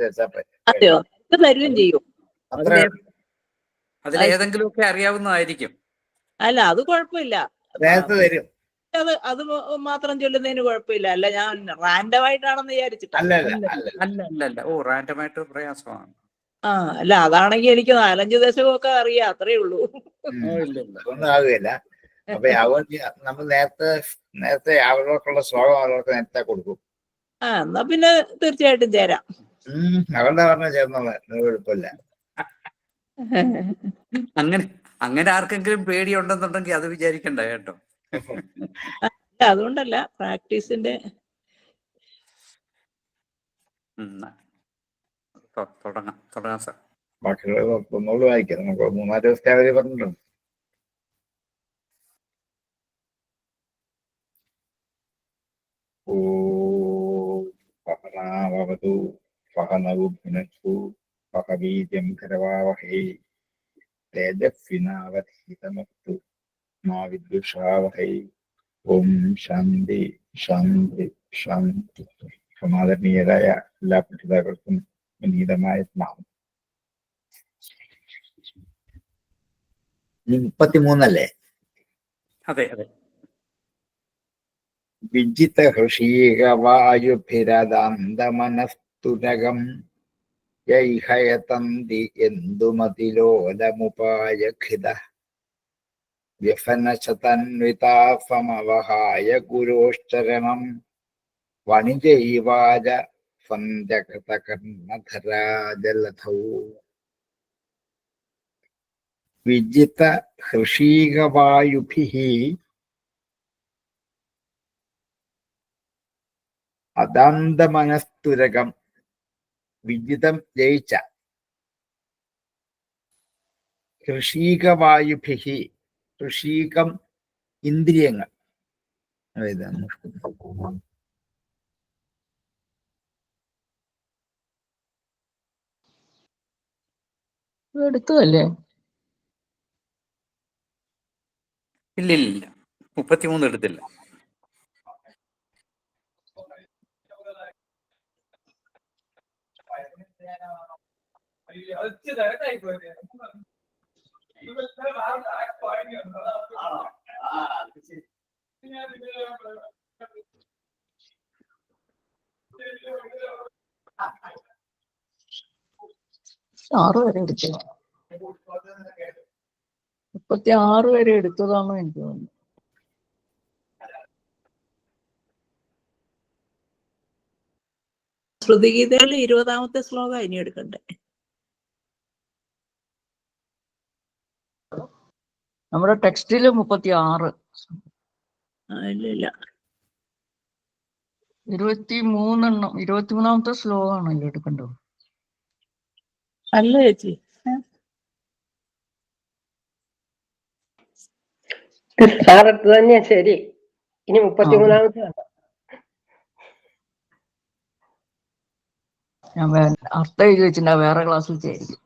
വെച്ചാൽ പറ്റും. അതെയോ? ഇത് തരുകയും ചെയ്യും. അത്ര അതിലേതെങ്കിലുമൊക്കെ അറിയാവുന്നതായിരിക്കും. അല്ല, അത് കുഴപ്പമില്ല. നേരത്തെ തരും. അത് മാത്രം ചൊല്ലുന്നതിന് കുഴപ്പമില്ല. അല്ല, ഞാൻ റാൻഡമായിട്ടാണെന്ന് വിചാരിച്ചിട്ടാ. അല്ല. ഓ, റാൻഡമായിട്ട് പ്രയാസമാണ്. അല്ല, അതാണെങ്കിൽ എനിക്ക് 4-5 ദശകമൊക്കെ അറിയാം, അത്രേ ഉള്ളൂ. ഒന്നും ആകുകയില്ല. അപ്പൊ അതുകൊണ്ട് നമ്മൾ നേരത്തെ അവരോർക്കുള്ള ശ്ലോകം അവർക്ക് നേരത്തെ കൊടുക്കും. എന്നാ പിന്നെ തീർച്ചയായിട്ടും ചേരാം. അവരുടെ പറഞ്ഞ ചേർന്നുള്ള കുഴപ്പമില്ല. അങ്ങനെ ആർക്കെങ്കിലും പേടിയുണ്ടെന്നുണ്ടെങ്കിൽ അത് വിചാരിക്കണ്ട കേട്ടോ. അതുകൊണ്ടല്ല, പ്രാക്ടീസിന്റെ. തുടങ്ങാം സാർ. ബാക്കിയുള്ള ഒന്നുകൂടി വായിക്കാം. നമുക്ക് 3-4 ദിവസത്തെ അവര് പറഞ്ഞിട്ടുണ്ട്. ഓവതു പഹനവുനു പഹവീര്യം കരവാവഹേ തേജസ്വിനാവധീതമസ്തു മാ വിദ്വിഷാവഹൈ. ഓം ശാന്തി ശാന്തി ശാന്തി. സമാദരണീയരായ എല്ലാ പഠിതാക്കൾക്കും വിനീതമായ സ്നാനം. 33 അതെ. വിജിത ഹൃഷീകവായുഭിരദാന്തമനസ്തുരകം യൈഹയതന്തി യന്തുമതിലോലമുപായഖിത വ്യഫനശതന്വിതാഫമവഹായ ഗുരോശ്ചരണം വണിജൈവാജ സന്ധ്യകൃതകർണധരാജലധൗ. വിജിത ഹൃഷീകവായുഭിः അദാന്തമനസ്തുരകം. വിജിതം ജയിച്ച. ഹൃഷീകവായുഭിः. ഹൃഷീകം ഇന്ദ്രിയങ്ങൾ. എടുത്തതല്ലേ? ഇല്ല, 33 എടുത്തില്ല. വരെ എടുത്തത്. 36 വരെ എടുത്തതാണോ എനിക്ക് തോന്നുന്നു. ശ്രുതിഗീതയില് 20ാമത്തെ ശ്ലോകം ഇനി എടുക്കണ്ടേ? നമ്മുടെ ടെക്സ്റ്റില് 36. ഇല്ല, 23ാമത്തെ ശ്ലോകമാണല്ലോ എടുക്കേണ്ടത്. അല്ല ചേച്ചി, സാറത്ത് തന്നെയാ ശരി. ഇനി 33ാമത്തെ ഞാൻ അർത്ഥം എഴുതി വെച്ചിട്ടുണ്ടാ, വേറെ ക്ലാസ്സിൽ ചേരിക്കും.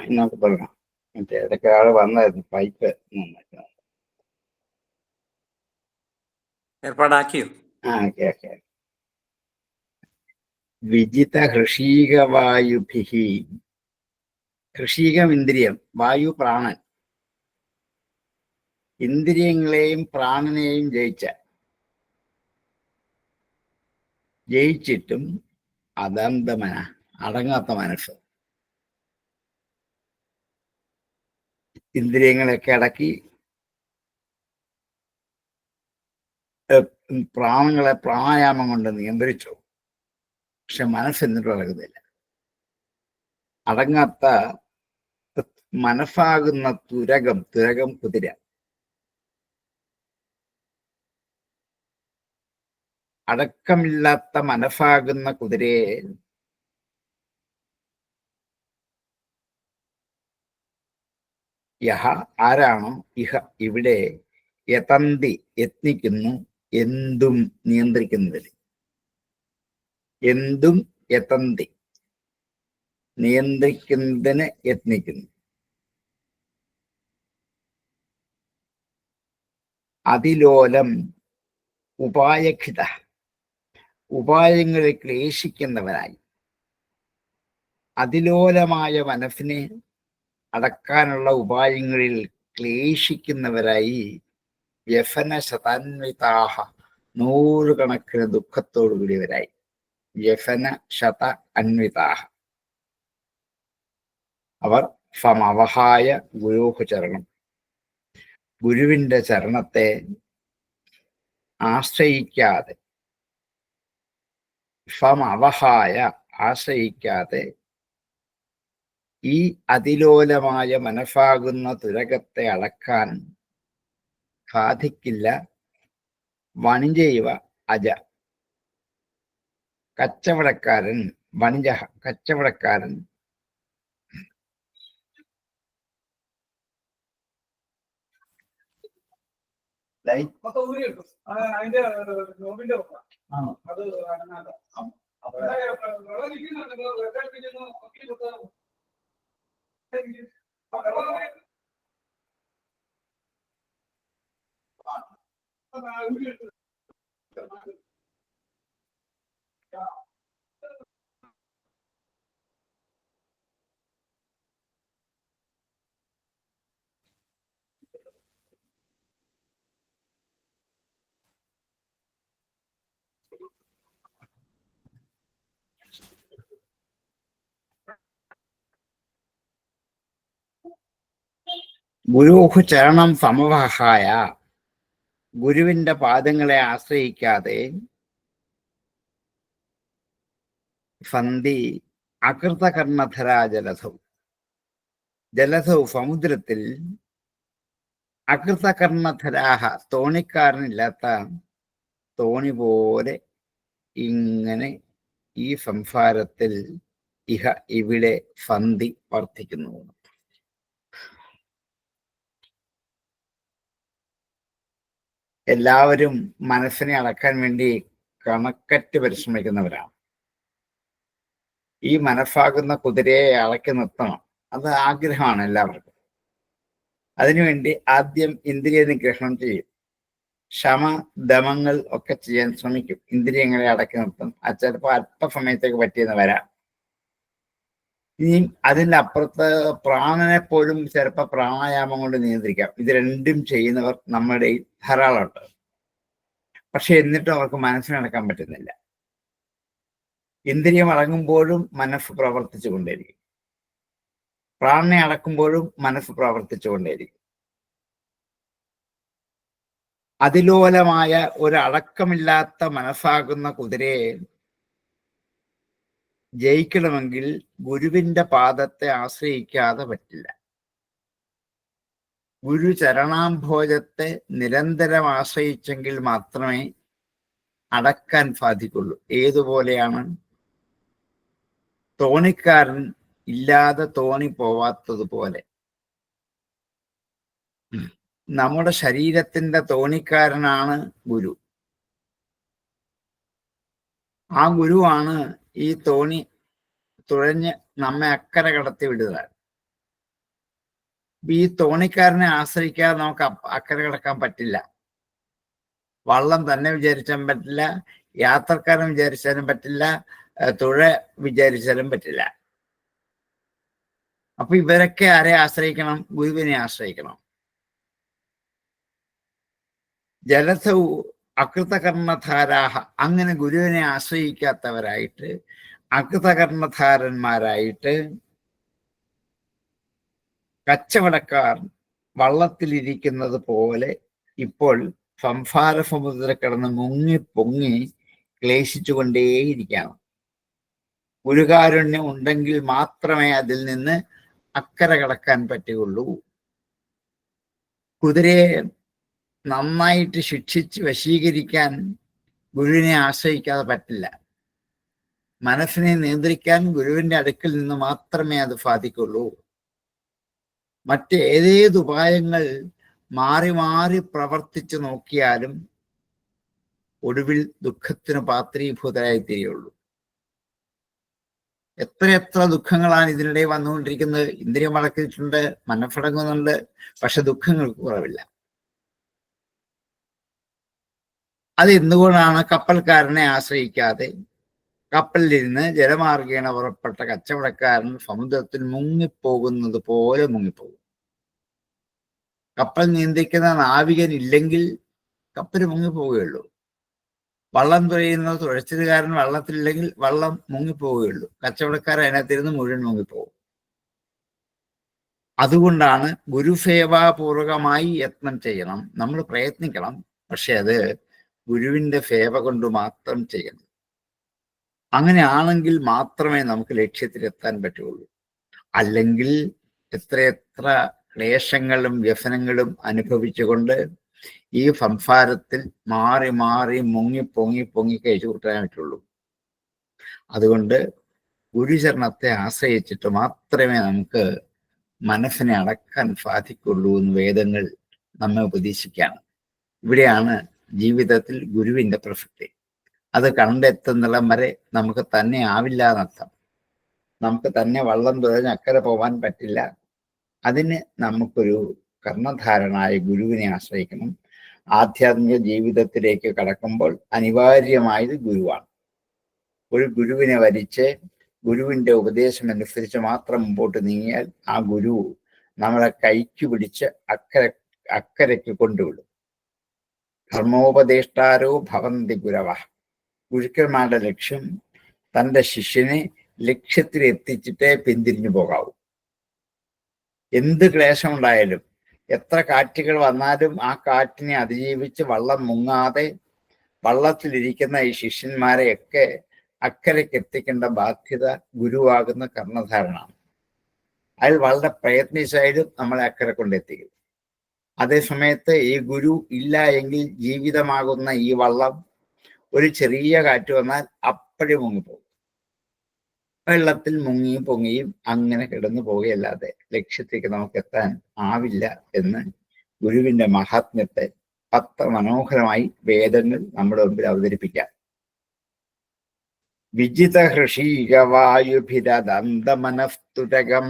ഇന്നൊക്കെ പറയാം. മറ്റേ ഇടയ്ക്ക് ആള് വന്നായിരുന്നു പൈപ്പ് ഏർപ്പാടാക്കിയോ? ഓക്കെ. വിജിത ഹൃഷീകവായുഭിഹി. ഹൃഷീകം ഇന്ദ്രിയം, വായു പ്രാണൻ. ഇന്ദ്രിയങ്ങളെയും പ്രാണനെയും ജയിച്ചിട്ടും അദന്തമന, അടങ്ങാത്ത മനസ്സ്. ഇന്ദ്രിയങ്ങളൊക്കെ അടക്കി പ്രാണങ്ങളെ പ്രാണായാമം കൊണ്ട് നിയന്ത്രിച്ചു. പക്ഷെ മനസ്സെന്നിട്ടും അടങ്ങുന്നില്ല. അടങ്ങാത്ത മനസ്സാകുന്ന തുരകം കുതിര. അടക്കമില്ലാത്ത മനസ്സാകുന്ന കുതിരയെ യഹ ആരാണോ ഇഹ ഇവിടെ യതന്തി യത്നിക്കുന്നു, എന്തും നിയന്ത്രിക്കുന്നതിൽ. എന്തും യതന്തി നിയന്ത്രിക്കുന്നതിന് യത്നിക്കുന്നു. അതിലോലം ഉപായഖിത, ഉപായങ്ങളിൽ ക്ലേശിക്കുന്നവനായി. അതിലോലമായ മനസ്സിനെ അടക്കാനുള്ള ഉപായങ്ങളിൽ ക്ലേശിക്കുന്നവരായി വ്യസന ശതാന്വിതാഹ, നൂറുകണക്കിന് ദുഃഖത്തോടു കൂടിയവരായി. വ്യസന ശത അന്വിതാഹ, അവർ സമവഹായ ഗുരുഹു ചരണം, ഗുരുവിന്റെ ചരണത്തെ ആശ്രയിക്കാതെ, സമവഹായ ആശ്രയിക്കാതെ ഈ അതിലോലമായ മനസ്സാകുന്ന തുരകത്തെ അളക്കാൻ സാധിക്കില്ല. വണിജൈവ അജ, കച്ചവടക്കാരൻ. വണിജ കച്ചവടക്കാരൻ. ഗുരുഹു ചരണം സമവഹായ, ഗുരുവിന്റെ പാദങ്ങളെ ആശ്രയിക്കാതെ സന്ധി അകൃതകർണധരാ ജലധൗ, ജലധൗ സമുദ്രത്തിൽ അകൃതകർണധരാഹ, തോണിക്കാരനില്ലാത്ത തോണി പോലെ ഇങ്ങനെ ഈ സംസാരത്തിൽ ഇഹ ഇവിടെ സന്ധി വർദ്ധിക്കുന്നു. എല്ലാവരും മനസ്സിനെ അളക്കാൻ വേണ്ടി കണക്കറ്റ് പരിശ്രമിക്കുന്നവരാണ്. ഈ മനസ്സാകുന്ന കുതിരയെ അളക്കി നിർത്തണം, അത് ആഗ്രഹമാണ് എല്ലാവർക്കും. അതിനുവേണ്ടി ആദ്യം ഇന്ദ്രിയ നിഗ്രഹണം ചെയ്യും. ശമ ദമങ്ങൾ ഒക്കെ ചെയ്യാൻ ശ്രമിക്കും. ഇന്ദ്രിയങ്ങളെ അടക്കി നിർത്തും. അത് ചിലപ്പോൾ അല്പസമയത്തേക്ക് പറ്റിയെന്ന് വരാം. ഇനി അതിൻ്റെ അപ്പുറത്ത് പ്രാണനെ പോലും ചിലപ്പോൾ പ്രാണായാമം കൊണ്ട് നിയന്ത്രിക്കാം. ഇത് രണ്ടും ചെയ്യുന്നവർ നമ്മുടെ ധാരാളമുണ്ട്. പക്ഷെ എന്നിട്ടും അവർക്ക് മനസ്സിനടക്കാൻ പറ്റുന്നില്ല. ഇന്ദ്രിയം അടങ്ങുമ്പോഴും മനസ്സ് പ്രവർത്തിച്ചു കൊണ്ടേയിരിക്കും, പ്രാണനെ അടക്കുമ്പോഴും മനസ്സ് പ്രവർത്തിച്ചു കൊണ്ടേയിരിക്കും. അതിലോലമായ ഒരു അടക്കമില്ലാത്ത മനസ്സാകുന്ന കുതിരയെ ജയിക്കണമെങ്കിൽ ഗുരുവിന്റെ പാദത്തെ ആശ്രയിക്കാതെ പറ്റില്ല. ഗുരു ചരണാംഭോജത്തെ നിരന്തരം ആശ്രയിച്ചെങ്കിൽ മാത്രമേ അടക്കാൻ സാധിക്കുള്ളൂ. ഏതുപോലെയാണ്? തോണിക്കാരൻ ഇല്ലാതെ തോണി പോവാത്തതുപോലെ നമ്മുടെ ശരീരത്തിന്റെ തോണിക്കാരനാണ് ഗുരു. ആ ഗുരുവാണ് ഈ തോണി തുഴഞ്ഞ് നമ്മെ അക്കരെ കടത്തി വിടുക. ഈ തോണിക്കാരനെ ആശ്രയിക്കാതെ നമുക്ക് അക്കരെ കിടക്കാൻ പറ്റില്ല. വള്ളം തന്നെ വിചാരിച്ചാലും പറ്റില്ല, യാത്രക്കാരൻ വിചാരിച്ചാലും പറ്റില്ല, തുഴ വിചാരിച്ചാലും പറ്റില്ല. അപ്പൊ ഇവരൊക്കെ ആരെ ആശ്രയിക്കണം? ഗുരുവിനെ ആശ്രയിക്കണം. ജലസൗ അകൃതകർണധാരാഹ, അങ്ങനെ ഗുരുവിനെ ആശ്രയിക്കാത്തവരായിട്ട് അകൃതകർണധാരന്മാരായിട്ട് കച്ചവടക്കാർ വള്ളത്തിലിരിക്കുന്നത് പോലെ ഇപ്പോൾ സംസാര സമുദ്രം കിടന്ന് മുങ്ങി പൊങ്ങി ക്ലേശിച്ചുകൊണ്ടേയിരിക്കുകയാണ്. ഗുരുകാരുണ്യം ഉണ്ടെങ്കിൽ മാത്രമേ അതിൽ നിന്ന് അക്കരെ കടക്കാൻ പറ്റുകയുള്ളൂ. കുതിരയെ നന്നായിട്ട് ശിക്ഷിച്ച് വശീകരിക്കാൻ ഗുരുവിനെ ആശ്രയിക്കാതെ പറ്റില്ല. മനസ്സിനെ നിയന്ത്രിക്കാൻ ഗുരുവിന്റെ അടുക്കിൽ നിന്ന് മാത്രമേ അത് സാധിക്കുള്ളൂ. മറ്റേതേത് ഉപായങ്ങൾ മാറി മാറി പ്രവർത്തിച്ചു നോക്കിയാലും ഒടുവിൽ ദുഃഖത്തിന് പാത്രീഭൂതരായി തീരുള്ളൂ. എത്രയെത്ര ദുഃഖങ്ങളാണ് ഇതിനിടെ വന്നുകൊണ്ടിരിക്കുന്നത്. ഇന്ദ്രിയം വളർത്തിയിട്ടുണ്ട്, മനസ്സടങ്ങുന്നുണ്ട്, പക്ഷെ ദുഃഖങ്ങൾക്ക് കുറവില്ല. അത് എന്തുകൊണ്ടാണ്? കപ്പൽക്കാരനെ ആശ്രയിക്കാതെ കപ്പലിലിരുന്ന് ജലമാർഗേണ പുറപ്പെട്ട കച്ചവടക്കാരൻ സമുദ്രത്തിൽ മുങ്ങിപ്പോകുന്നത് പോലെ മുങ്ങിപ്പോകും. കപ്പൽ നിയന്ത്രിക്കുന്ന നാവികൻ ഇല്ലെങ്കിൽ കപ്പൽ മുങ്ങിപ്പോവുകയുള്ളൂ. വള്ളം തുഴയുന്ന തുഴച്ചിലുകാരൻ വള്ളത്തിലില്ലെങ്കിൽ വള്ളം മുങ്ങിപ്പോവുകയുള്ളൂ. കച്ചവടക്കാരൻ അതിനകത്തിരുന്ന് മുഴുവൻ മുങ്ങിപ്പോകും. അതുകൊണ്ടാണ് ഗുരുസേവാപൂർവകമായി യത്നം ചെയ്യണം. നമ്മൾ പ്രയത്നിക്കണം, പക്ഷെ അത് ഗുരുവിന്റെ സേവ കൊണ്ട് മാത്രം ചെയ്യണം. അങ്ങനെയാണെങ്കിൽ മാത്രമേ നമുക്ക് ലക്ഷ്യത്തിലെത്താൻ പറ്റുള്ളൂ. അല്ലെങ്കിൽ എത്രയെത്ര ക്ലേശങ്ങളും വ്യസനങ്ങളും അനുഭവിച്ചുകൊണ്ട് ഈ സംസാരത്തിൽ മാറി മാറി മുങ്ങി പൊങ്ങി പൊങ്ങി കഴിച്ചു കൂട്ടാൻ പറ്റുള്ളൂ. അതുകൊണ്ട് ഗുരുചരണത്തെ ആശ്രയിച്ചിട്ട് മാത്രമേ നമുക്ക് മനസ്സിനെ അടക്കാൻ സാധിക്കുള്ളൂ എന്ന് വേദങ്ങൾ നമ്മെ ഉപദേശിക്കുകയാണ്. ഇവിടെയാണ് ജീവിതത്തിൽ ഗുരുവിന്റെ പ്രസക്തി. അത് കണ്ടെത്തുന്നിടം വരെ നമുക്ക് തന്നെ ആവില്ല എന്നർത്ഥം. നമുക്ക് തന്നെ വള്ളം തുഴഞ്ഞ് അക്കരെ പോകാൻ പറ്റില്ല. അതിന് നമുക്കൊരു കർണധാരനായ ഗുരുവിനെ ആശ്രയിക്കണം. ആധ്യാത്മിക ജീവിതത്തിലേക്ക് കടക്കുമ്പോൾ അനിവാര്യമായത് ഗുരുവാണ്. ഒരു ഗുരുവിനെ വരിച്ച് ഗുരുവിന്റെ ഉപദേശം അനുസരിച്ച് മാത്രം മുമ്പോട്ട് നീങ്ങിയാൽ ആ ഗുരു നമ്മളെ കൈക്ക് പിടിച്ച് അക്കരയ്ക്ക് കൊണ്ടുവിടും. ധർമ്മോപദേഷ്ടാരോ ഭവന്തി ഗുരവ. ഗുരുക്കന്മാരുടെ ലക്ഷ്യം തൻ്റെ ശിഷ്യനെ ലക്ഷ്യത്തിൽ എത്തിച്ചിട്ടേ പിന്തിരിഞ്ഞു പോകാവൂ. എന്ത് ക്ലേശമുണ്ടായാലും, എത്ര കാറ്റുകൾ വന്നാലും ആ കാറ്റിനെ അതിജീവിച്ച് വള്ളം മുങ്ങാതെ വള്ളത്തിലിരിക്കുന്ന ഈ ശിഷ്യന്മാരെയൊക്കെ അക്കരയ്ക്ക് എത്തിക്കേണ്ട ബാധ്യത ഗുരുവാകുന്ന കർണധാരനാണ്. അയാൾ വളരെ പ്രയത്നിച്ചായാലും നമ്മളെ അക്കരെ കൊണ്ടെത്തിക്കും. അതേസമയത്ത് ഈ ഗുരു ഇല്ല എങ്കിൽ ജീവിതമാകുന്ന ഈ വള്ളം ഒരു ചെറിയ കാറ്റ് വന്നാൽ അപ്പഴേ മുങ്ങിപ്പോകും. വെള്ളത്തിൽ മുങ്ങിയും പൊങ്ങിയും അങ്ങനെ കിടന്നു പോകുകയല്ലാതെ ലക്ഷ്യത്തേക്ക് നമുക്ക് എത്താൻ ആവില്ല എന്ന് ഗുരുവിന്റെ മഹാത്മ്യത്തെ അത്ര മനോഹരമായി വേദങ്ങൾ നമ്മുടെ മുമ്പിൽ അവതരിപ്പിക്കാം. വിജിത ഹൃഷീകവായുഭിരദന്തമനസ്തുരകം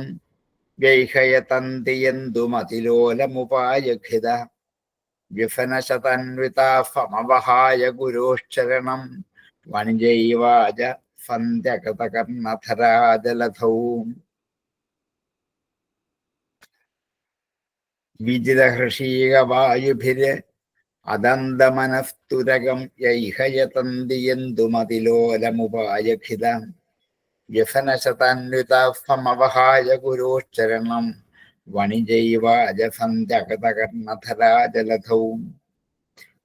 ഗൈഹയതന്തിയന്തുമതിലോലമുപായഖിത വ്യസനശതന്വിതാഫമവഹായ ഗുരോശ്ചരണം വണിജൈവാജ സന്ധ്യകൃതകർണധരാജലധൗ. വിജിതഹൃഷീകവായുഭിര് അദന്തമനസ്തുരകം യൈഹയതന്തിയന്തുമതിലോലമുപായഖിത വ്യസനശതന്വിതാഫമവഹായ ഗുരോശ്ചരണം വണിജൈവാജ സന്ധ്യകൃതകർണധരാജലധൗ.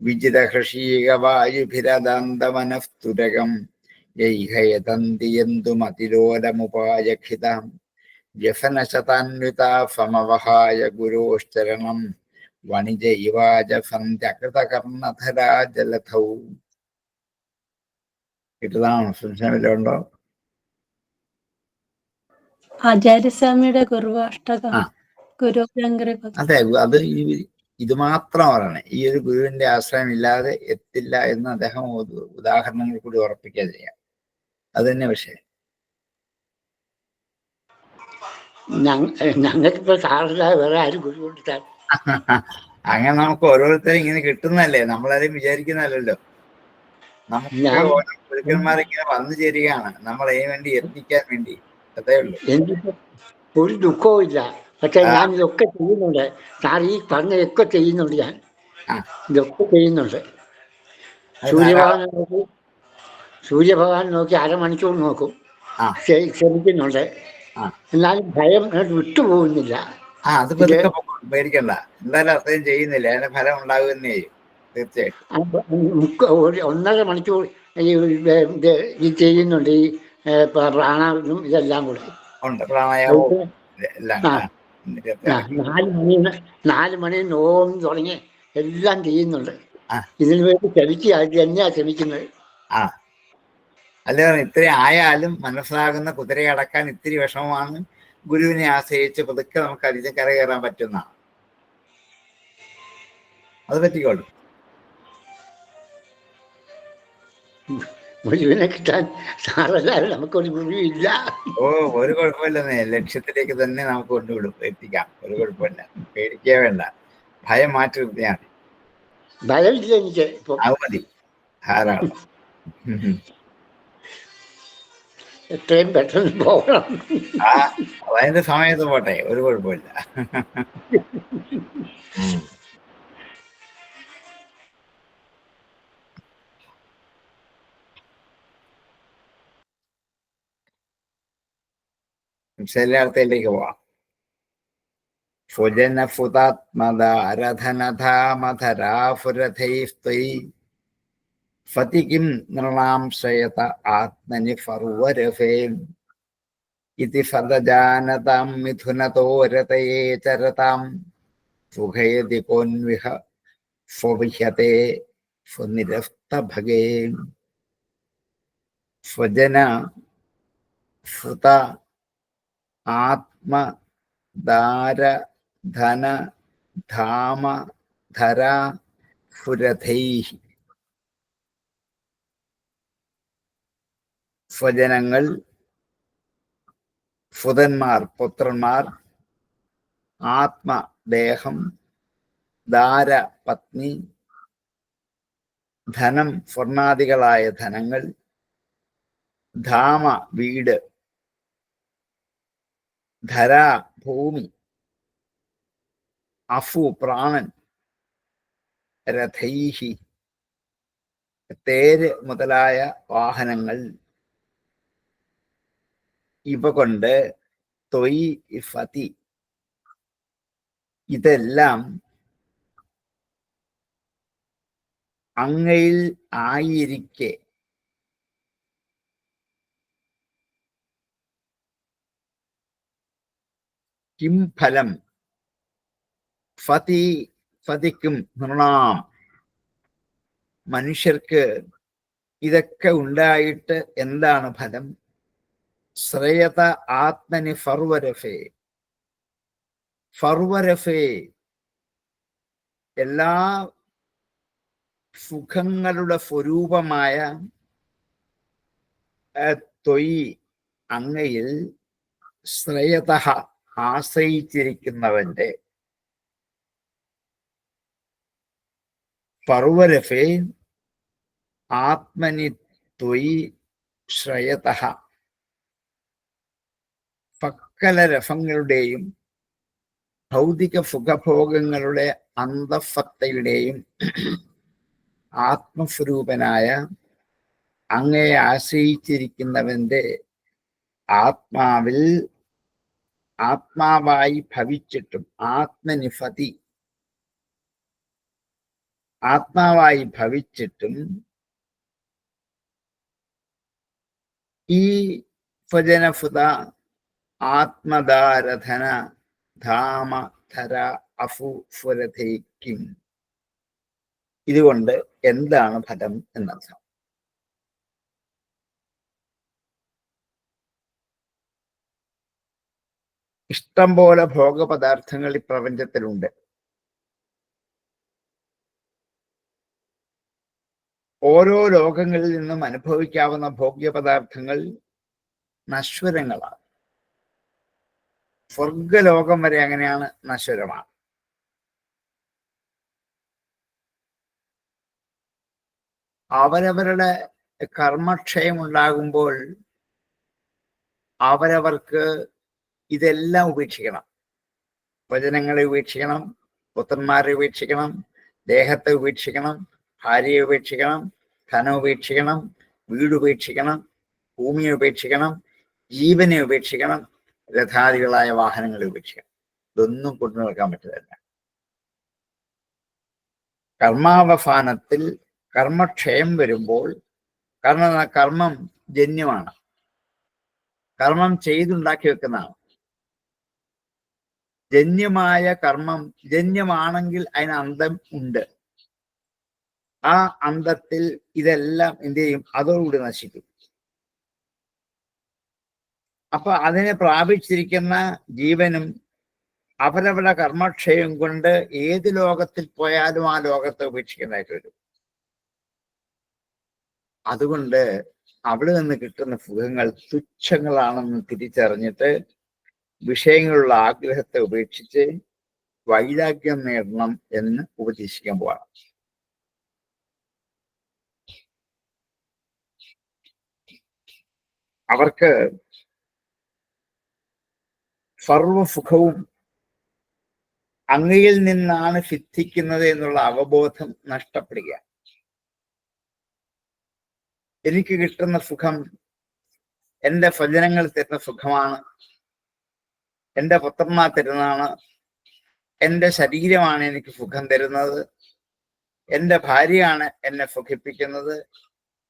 വിജിതഹൃഷീകവായുഭിരദന്തമനസ്തുരകം യൈഹയതന്തിയന്തുമതിലോലമുപായഖിത വ്യസനശതാന്വിതാഫമവഹായ ഗുരോശ്ചരണം വണിജൈവാജ സന്ധ്യകൃതകർണധരാജലധൗ. കിട്ടുന്നതാണോ? സംശയമില്ലുണ്ടോ? ആചാര്യസ്വാമിയുടെ ഗുരുവാഷ്ടകം. അതെ, അത് ഇത് മാത്രം പറയണേ. ഈ ഒരു ഗുരുവിന്റെ ആശ്രയം ഇല്ലാതെ എത്തില്ല എന്ന് അദ്ദേഹം ഉദാഹരണങ്ങൾ കൂടി ഉറപ്പിക്കുക ചെയ്യാം. അത് തന്നെ വിഷയം. ഞങ്ങൾക്കിപ്പോ സാറില്ലാതെ വേറെ ആരും ഗുരു കൊടുത്താൽ അങ്ങനെ നമുക്ക് ഓരോരുത്തരും ഇങ്ങനെ കിട്ടുന്നല്ലേ, നമ്മളാരും വിചാരിക്കുന്നതല്ലോ. നമുക്ക് ഞാൻ ഓരോ ഗുരുക്കന്മാർ ഇങ്ങനെ വന്നു ചേരുകയാണ് നമ്മളെ വേണ്ടി എത്തിക്കാൻ വേണ്ടി, അതേ ഉള്ളൂ. എനിക്കിപ്പോ ഒരു ദുഃഖവും ഇല്ല. പക്ഷെ ആ, ഞാൻ ഇതൊക്കെ ചെയ്യുന്നുണ്ട്. സാർ ഈ പറഞ്ഞതൊക്കെ ചെയ്യുന്നുണ്ട്. ഞാൻ ആ, ഇതൊക്കെ ചെയ്യുന്നുണ്ട്. അത് ധാരാളം. സൂര്യഭഗവാൻ നോക്കി അരമണിക്കൂർ നോക്കും. ആ, ശ്രമിക്കുന്നുണ്ട്. ആ, എന്നാലും ഭയം വിട്ടുപോകുന്നില്ല. ആ, അത് ഇത് പതുക്കെ പേടിക്കണ്ട. എന്തായാലും അത്രയും ചെയ്യുന്നില്ല, അതിന്റെ ഫലം ഉണ്ടാവുക തന്നെ ചെയ്യും തീർച്ചയായിട്ടും. 1.5 മണിക്കൂർ ഈ ചെയ്യുന്നുണ്ട്. ഈ പ്രാണായാമം ഇതെല്ലാം കൂടെ ഉണ്ട്, പ്രാണായാമവും അതിന് എല്ലാം. ആ 4 മണി നോവും തുടങ്ങി എല്ലാം ചെയ്യുന്നുണ്ട്. ആ, ഇതിനു വേണ്ടി ശ്രമിക്കുക. തന്നെയാ ശ്രമിക്കുന്നത്. ആ, അല്ല ഇത്രയും ആയാലും മനസ്സിലാകുന്ന കുതിരയെ അടക്കാൻ ഇത്തിരി വിഷമമാണ്. ഗുരുവിനെ ആശ്രയിച്ച് പതുക്കെ നമുക്ക് അതിന് കരകയറാൻ പറ്റുന്നതാണ്. അത് പറ്റിക്കോളും. ഗുരുവിനെ കിട്ടാൻ സാറല്ലാതെ നമുക്കൊരു ഗുരുവില്ല. ഓ, ഒരു കുഴപ്പമില്ലെന്നേ, ലക്ഷ്യത്തിലേക്ക് തന്നെ നമുക്ക് കൊണ്ടുവിടും, എത്തിക്കാം. ഒരു കുഴപ്പമില്ല, പേടിക്കേ വേണ്ട. ഭയം മാറ്റി നിർത്തിയാണ്. ഭയമില്ല എനിക്ക് ഇപ്പൊ. അത് മതി, ധാരാളം. എത്രയും പെട്ടെന്ന് പോകണം. ആ, അതിന്റെ സമയത്ത് പോട്ടെ, ഒരു കുഴപ്പമില്ല. ശരീരാർത്ഥയിലേക്ക് പോവാം. ഫുജനഫുതാത്മദാരധനധാമധരാഫുരഥൈസ്ത്വയി ഫതികിം നൃണാം ശ്രയത ആത്മനി ഫർവരഫേ ഇതി ഫതജാനതാം മിഥുനതോരതയേ ചരതാം സുഖയതി കോൻവിഹ സ്വവിഹ്യത്തെ സ്വനിരസ്തഭഗേ. സ്വജന ഫുത ആത്മ ദാര ധന ധാമ ധര ഫുരഥൈഹി. സ്വജനങ്ങൾ, ഫുതന്മാർ പുത്രന്മാർ, ആത്മ ദേഹം, ദാര പത്നി, ധനം സ്വർണാദികളായ ധനങ്ങൾ, ധാമ വീട്, ധര ഭൂമി, അഫു പ്രാണൻ, രഥൈഹി തേര് മുതലായ വാഹനങ്ങൾ. ഇവ കൊണ്ട് തൊയ് ഫതി ഇതെല്ലാം അങ്ങയിൽ ആയിരിക്കെ കിം ഫലം ഫതി ഫതിക്കും നൃണാം മനുഷ്യർക്ക് ഇതൊക്കെ ഉണ്ടായിട്ട് എന്താണ് ഫലം? ശ്രേയത ആത്മനി ഫർവരഫേ. ഫർവരഫേ എല്ലാ സുഖങ്ങളുടെ സ്വരൂപമായ തൊയ് അങ്ങയിൽ ശ്രേയത ആശ്രയിച്ചിരിക്കുന്നവന്റെ, പർവരഫേ ആത്മനി ത്വയി ശ്രയത പക്കല രഫങ്ങളുടെയും ഭൗതിക സുഖഭോഗങ്ങളുടെ അന്തഃസത്തയുടെയും ആത്മസ്വരൂപനായ അങ്ങയെ ആശ്രയിച്ചിരിക്കുന്നവന്റെ ആത്മാവിൽ ആത്മാവായി ഭവിച്ചിട്ടും ആത്മനിഫതി ആത്മാവായി ഭവിച്ചിട്ടും ഈ സ്വജനഫുത ആത്മദാരധന ധാമ ധര അഫു ഫുരഥൈക്കും ഇതുകൊണ്ട് എന്താണ് ഫലം എന്നർത്ഥം? ഇഷ്ടം പോലെ ഭോഗപദാർത്ഥങ്ങൾ ഈ പ്രപഞ്ചത്തിലുണ്ട്. ഓരോ ലോകങ്ങളിൽ നിന്നും അനുഭവിക്കാവുന്ന ഭോഗ്യപദാർത്ഥങ്ങൾ നശ്വരങ്ങളാണ്. സ്വർഗലോകം വരെ അങ്ങനെയാണ്, നശ്വരമാണ്. അവരവരുടെ കർമ്മക്ഷയം ഉണ്ടാകുമ്പോൾ അവരവർക്ക് ഇതെല്ലാം ഉപേക്ഷിക്കണം. വചനങ്ങളെ ഉപേക്ഷിക്കണം, പുത്രന്മാരെ ഉപേക്ഷിക്കണം, ദേഹത്തെ ഉപേക്ഷിക്കണം, ഭാര്യയെ ഉപേക്ഷിക്കണം, ധനം ഉപേക്ഷിക്കണം, വീട് ഉപേക്ഷിക്കണം, ഭൂമിയെ ഉപേക്ഷിക്കണം, ജീവനെ ഉപേക്ഷിക്കണം, രഥാദികളായ വാഹനങ്ങളെ ഉപേക്ഷിക്കണം. ഇതൊന്നും കൊണ്ടു നടക്കാൻ പറ്റില്ല. കർമാവസാനത്തിൽ കർമ്മക്ഷയം വരുമ്പോൾ, കാരണം കർമ്മം ജന്യമാണ്, കർമ്മം ചെയ്തുണ്ടാക്കി വെക്കുന്നതാണ്. ജന്യമായ കർമ്മം ജന്യമാണെങ്കിൽ അതിന് അന്തം ഉണ്ട്. ആ അന്തത്തിൽ ഇതെല്ലാം എന്ത് ചെയ്യും? അതോടുകൂടി നശിക്കും. അപ്പൊ അതിനെ പ്രാപിച്ചിരിക്കുന്ന ജീവനും അവരവരുടെ കർമ്മക്ഷയം കൊണ്ട് ഏത് ലോകത്തിൽ പോയാലും ആ ലോകത്തെ ഉപേക്ഷിക്കുന്നതായിട്ട് വരും. അതുകൊണ്ട് അവിടെ നിന്ന് കിട്ടുന്ന സുഖങ്ങൾ തുച്ഛങ്ങളാണെന്ന് തിരിച്ചറിഞ്ഞിട്ട് വിഷയങ്ങളുള്ള ആഗ്രഹത്തെ ഉപേക്ഷിച്ച് വൈരാഗ്യം നേടണം എന്ന് ഉപദേശിക്കാൻ പോവാണ്. അവർക്ക് സർവസുഖവും അങ്ങയിൽ നിന്നാണ് സിദ്ധിക്കുന്നത് എന്നുള്ള അവബോധം നഷ്ടപ്പെടുക. എനിക്ക് കിട്ടുന്ന സുഖം എൻ്റെ ഭജനങ്ങൾ തരുന്ന സുഖമാണ്, എൻ്റെ പുത്രന്മാർ തരുന്നതാണ്, എൻ്റെ ശരീരമാണ് എനിക്ക് സുഖം തരുന്നത്, എൻ്റെ ഭാര്യയാണ് എന്നെ സുഖിപ്പിക്കുന്നത്,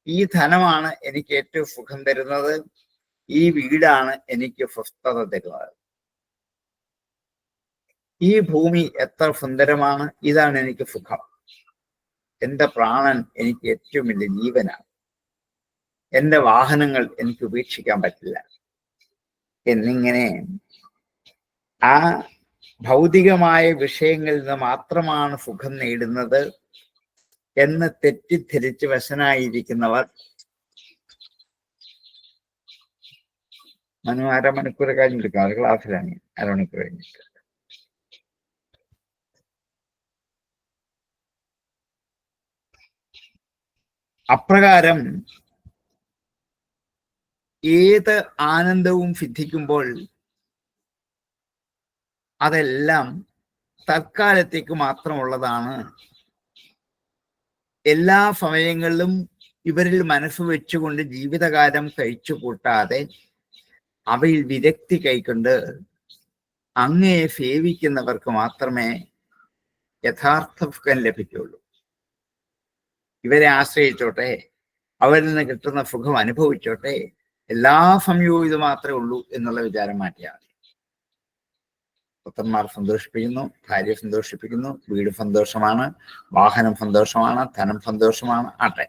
ഈ ധനമാണ് എനിക്ക് ഏറ്റവും സുഖം തരുന്നത്, ഈ വീടാണ് എനിക്ക് സ്വസ്ഥത തരുന്നത്, ഈ ഭൂമി എത്ര സുന്ദരമാണ്, ഇതാണ് എനിക്ക് സുഖം, എൻ്റെ പ്രാണൻ എനിക്ക് ഏറ്റവും വലിയ ജീവനാണ്, എൻ്റെ വാഹനങ്ങൾ എനിക്ക് ഉപേക്ഷിക്കാൻ പറ്റില്ല എന്നിങ്ങനെ ആ ഭൗതികമായ വിഷയങ്ങളിൽ നിന്ന് മാത്രമാണ് സുഖം നേടുന്നത് എന്ന് തെറ്റിദ്ധരിച്ച് വശനായിരിക്കുന്നവർ അരമണിക്കൂർ കഴിഞ്ഞിരിക്കും. അത് ക്ലാസ്സിലാണ്, അരമണിക്കൂർ കഴിഞ്ഞിട്ട്. അപ്രകാരം ഏത് ആനന്ദവും സിദ്ധിക്കുമ്പോൾ അതെല്ലാം തൽക്കാലത്തേക്ക് മാത്രമുള്ളതാണ്. എല്ലാ സമയങ്ങളിലും ഇവരിൽ മനസ്സ് വെച്ചുകൊണ്ട് ജീവിതകാലം കഴിച്ചു കൂട്ടാതെ അവയിൽ വിരക്തി കൈക്കൊണ്ട് അങ്ങയെ സേവിക്കുന്നവർക്ക് മാത്രമേ യഥാർത്ഥ സുഖം ലഭിക്കുള്ളൂ. ഇവരെ ആശ്രയിച്ചോട്ടെ, അവരിൽ നിന്ന് കിട്ടുന്ന സുഖം അനുഭവിച്ചോട്ടെ, എല്ലാ സമയവും ഇത് മാത്രമേ ഉള്ളൂ എന്നുള്ള വിചാരം മാറ്റിയാൽ മതി. പുത്രന്മാർ സന്തോഷിപ്പിക്കുന്നു, ഭാര്യ സന്തോഷിപ്പിക്കുന്നു, വീട് സന്തോഷമാണ്, വാഹനം സന്തോഷമാണ്, ധനം സന്തോഷമാണ്, ആട്ടെ,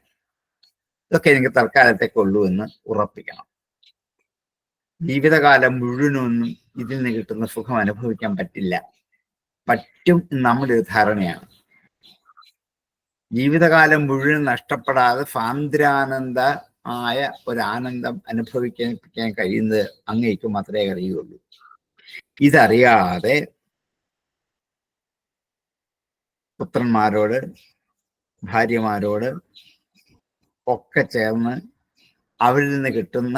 ഇതൊക്കെ എനിക്ക് തൽക്കാലത്തേക്കുള്ളൂ എന്ന് ഉറപ്പിക്കണം. ജീവിതകാലം മുഴുവനൊന്നും ഇതിൽ നിന്ന് കിട്ടുന്ന സുഖം അനുഭവിക്കാൻ പറ്റില്ല. പറ്റും നമ്മുടെ ഒരു ധാരണയാണ്. ജീവിതകാലം മുഴുവൻ നഷ്ടപ്പെടാതെ സാന്ദ്രാനന്ദ ആയ ഒരാനന്ദം അനുഭവിക്കാൻ കഴിയുന്നത് അങ്ങേക്ക് മാത്രമേ അറിയുള്ളൂ. ഇതറിയാതെ പുത്രന്മാരോട് ഭാര്യമാരോട് ഒക്കെ ചേർന്ന് അവരിൽ നിന്ന് കിട്ടുന്ന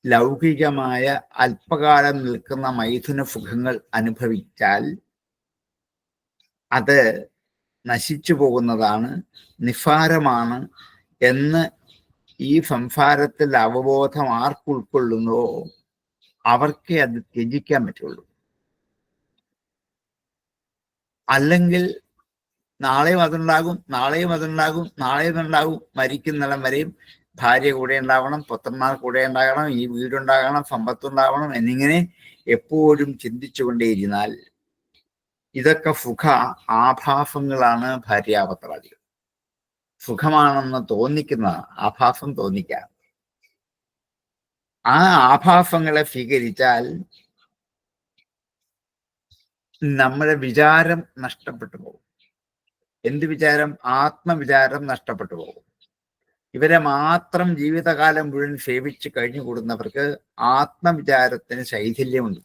ലൗകികമായ അല്പകാലം നിൽക്കുന്ന മൈഥുന സുഖങ്ങൾ അനുഭവിച്ചാൽ അത് നശിച്ചു പോകുന്നതാണ്, നിസ്സാരമാണ് എന്ന് ഈ സംസാരത്തിൽ അവബോധം ആർക്കുൾക്കൊള്ളുന്നുവോ അവർക്കേ അത് ത്യജിക്കാൻ പറ്റുള്ളൂ. അല്ലെങ്കിൽ നാളെയും അതുണ്ടാകും, നാളെയും അതുണ്ടാകും, നാളെയും അതുണ്ടാകും, മരിക്കുന്നിടം വരെയും ഭാര്യ കൂടെ ഉണ്ടാവണം, പുത്രന്മാർ കൂടെ ഉണ്ടാകണം, ഈ വീടുണ്ടാകണം, സമ്പത്തുണ്ടാവണം എന്നിങ്ങനെ എപ്പോഴും ചിന്തിച്ചുകൊണ്ടേയിരുന്നാൽ ഇതൊക്കെ സുഖ ആഭാസങ്ങളാണ്. ഭാര്യാപത്രാദികൾ സുഖമാണെന്ന് തോന്നിക്കുന്ന ആഭാസം തോന്നിക്കാം. ആ ആഭാസങ്ങളെ സ്വീകരിച്ചാൽ നമ്മുടെ വിചാരം നഷ്ടപ്പെട്ടു പോകും. എന്ത് വിചാരം? ആത്മവിചാരം നഷ്ടപ്പെട്ടു പോകും. ഇവരെ മാത്രം ജീവിതകാലം മുഴുവൻ സേവിച്ച് കഴിഞ്ഞു കൂടുന്നവർക്ക് ആത്മവിചാരത്തിന് ശൈഥില്യമുണ്ട്.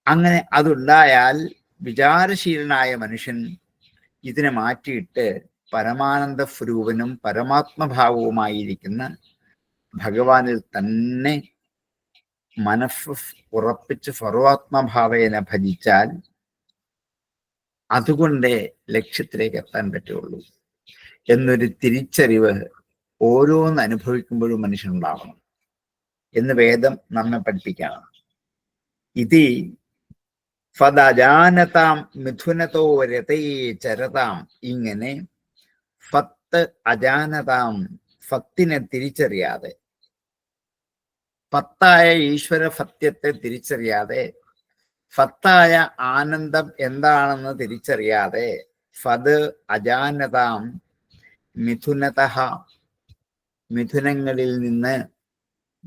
അങ്ങനെ അതുണ്ടായാൽ വിചാരശീലനായ മനുഷ്യൻ ഇതിനെ മാറ്റിയിട്ട് പരമാനന്ദ സ്വരൂപനും പരമാത്മഭാവവുമായിരിക്കുന്ന ഭഗവാനിൽ തന്നെ മനസ്സ് ഉറപ്പിച്ച് സർവാത്മഭാവേന ഭജിച്ചാൽ അതുകൊണ്ടേ ലക്ഷ്യത്തിലേക്ക് എത്താൻ പറ്റുള്ളൂ എന്നൊരു തിരിച്ചറിവ് ഓരോന്ന് അനുഭവിക്കുമ്പോഴും മനുഷ്യനുണ്ടാവണം എന്ന് വേദം നമ്മെ പഠിപ്പിക്കുകയാണ്. ഇത് ഫദജാനതാം മിഥുനതോ രതേ ചരതാം. ഇങ്ങനെ ഫത്ത് അജാനതാം, ഫത്തിനെ തിരിച്ചറിയാതെ, ഫത്തായ ഈശ്വര സത്യത്തെ തിരിച്ചറിയാതെ, ഫത്തായ ആനന്ദം എന്താണെന്ന് തിരിച്ചറിയാതെ, ഫത് അജാനതാം മിഥുനതഃ, മിഥുനങ്ങളിൽ നിന്ന്,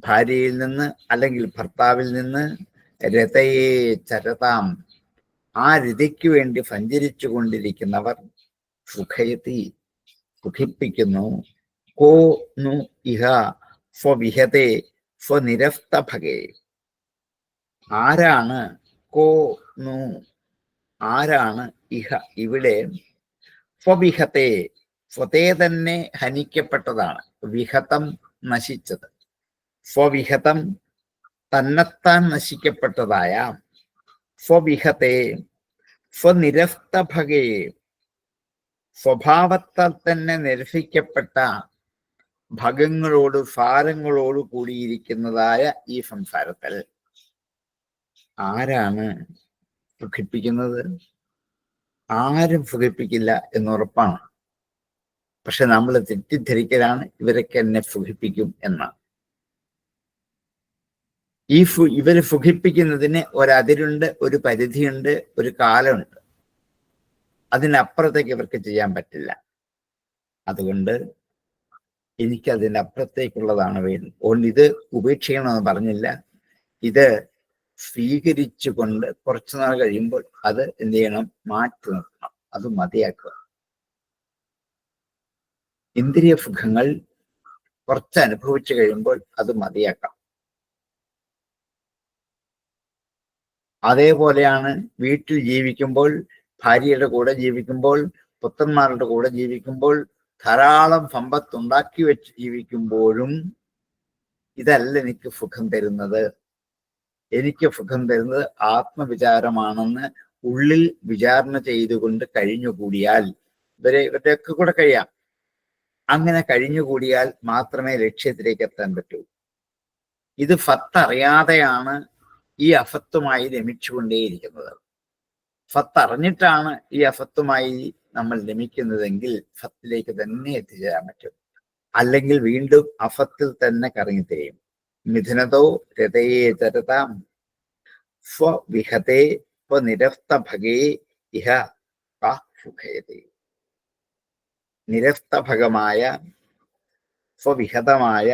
ഭാര്യയിൽ നിന്ന് അല്ലെങ്കിൽ ഭർത്താവിൽ നിന്ന്, രതയെ ചരതാം, ആ രതിക്ക് വേണ്ടി സഞ്ചരിച്ചു കൊണ്ടിരിക്കുന്നവർ, സുഖയതി, സുഖിപ്പിക്കുന്നു, കോ നു ഇഹ സ്വവിഹതേ സ്വനിരസ്തഭഗേ. ആരാണ്, കോ നു, ആരാണ്, ഇഹ ഇവിടെ, സ്വവിഹത്തെ, സ്വതേ തന്നെ ഹനിക്കപ്പെട്ടതാണ്, വിഹതം നശിച്ചത്, സ്വവിഹതം തന്നെത്താൻ നശിക്കപ്പെട്ടതായ, സ്വവിഹത്തെ സ്വനിരസ്തഭഗേ, സ്വഭാവത്താൽ തന്നെ നിരസിക്കപ്പെട്ട ഭഗങ്ങളോട് സാരങ്ങളോട് കൂടിയിരിക്കുന്നതായ ഈ സംസാരത്തിൽ ആരാണ് സുഖിപ്പിക്കുന്നത്? ആരും സുഖിപ്പിക്കില്ല എന്നുറപ്പാണ്. പക്ഷെ നമ്മൾ തെറ്റിദ്ധരിക്കലാണ് ഇവരൊക്കെ എന്നെ സുഖിപ്പിക്കും എന്ന്. ഇവര് സുഖിപ്പിക്കുന്നതിന് ഒരതിരുണ്ട്, ഒരു പരിധിയുണ്ട്, ഒരു കാലമുണ്ട്. അതിനപ്പുറത്തേക്ക് ഇവർക്ക് ചെയ്യാൻ പറ്റില്ല. അതുകൊണ്ട് എനിക്കതിനപ്പുറത്തേക്കുള്ളതാണ് വേണ്ടത്. അതുകൊണ്ട് ഇത് ഉപേക്ഷിക്കണമെന്ന് പറഞ്ഞില്ല, ഇത് സ്വീകരിച്ചുകൊണ്ട് കുറച്ചു നാൾ കഴിയുമ്പോൾ അത് എന്ത് ചെയ്യണം, മാറ്റി നിർത്തണം, അത് മതിയാക്കുക. ഇന്ദ്രിയ സുഖങ്ങൾ കുറച്ച് അനുഭവിച്ചു കഴിയുമ്പോൾ അത് മതിയാക്കാം. അതേപോലെയാണ് വീട്ടിൽ ജീവിക്കുമ്പോൾ, ഭാര്യയുടെ കൂടെ ജീവിക്കുമ്പോൾ, പുത്രന്മാരുടെ കൂടെ ജീവിക്കുമ്പോൾ, ധാരാളം സമ്പത്ത് ഉണ്ടാക്കി വെച്ച് ജീവിക്കുമ്പോഴും ഇതല്ല എനിക്ക് സുഖം തരുന്നത്. എനിക്ക് സുഖം തരുന്നത് ആത്മവിചാരമാണെന്ന് ഉള്ളിൽ വിചാരണ ചെയ്തുകൊണ്ട് കഴിഞ്ഞുകൂടിയാൽ, ഇവരുടെയൊക്കെ കൂടെ കഴിയാം, അങ്ങനെ കഴിഞ്ഞുകൂടിയാൽ മാത്രമേ ലക്ഷ്യത്തിലേക്ക് എത്താൻ പറ്റൂ. ഇത് ഫത്തറിയാതെയാണ് ഈ അഫത്തുമായി രമിച്ചുകൊണ്ടേയിരിക്കുന്നത്. ഫത്തറിഞ്ഞിട്ടാണ് ഈ അഫത്തുമായി നമ്മൾ രമിക്കുന്നതെങ്കിൽ ഫത്തിലേക്ക് തന്നെ എത്തിച്ചേരാൻ പറ്റും. അല്ലെങ്കിൽ വീണ്ടും അഫത്തിൽ തന്നെ കറങ്ങിത്തിരിയും. മിഥുനതോ രതയെ ചരതാം സ്വവിഹതേ സ്വനിരസ്തഭഗേ ഇഹ സുഖയതേ. നിരസ്തഭഗമായ സ്വവിഹതമായ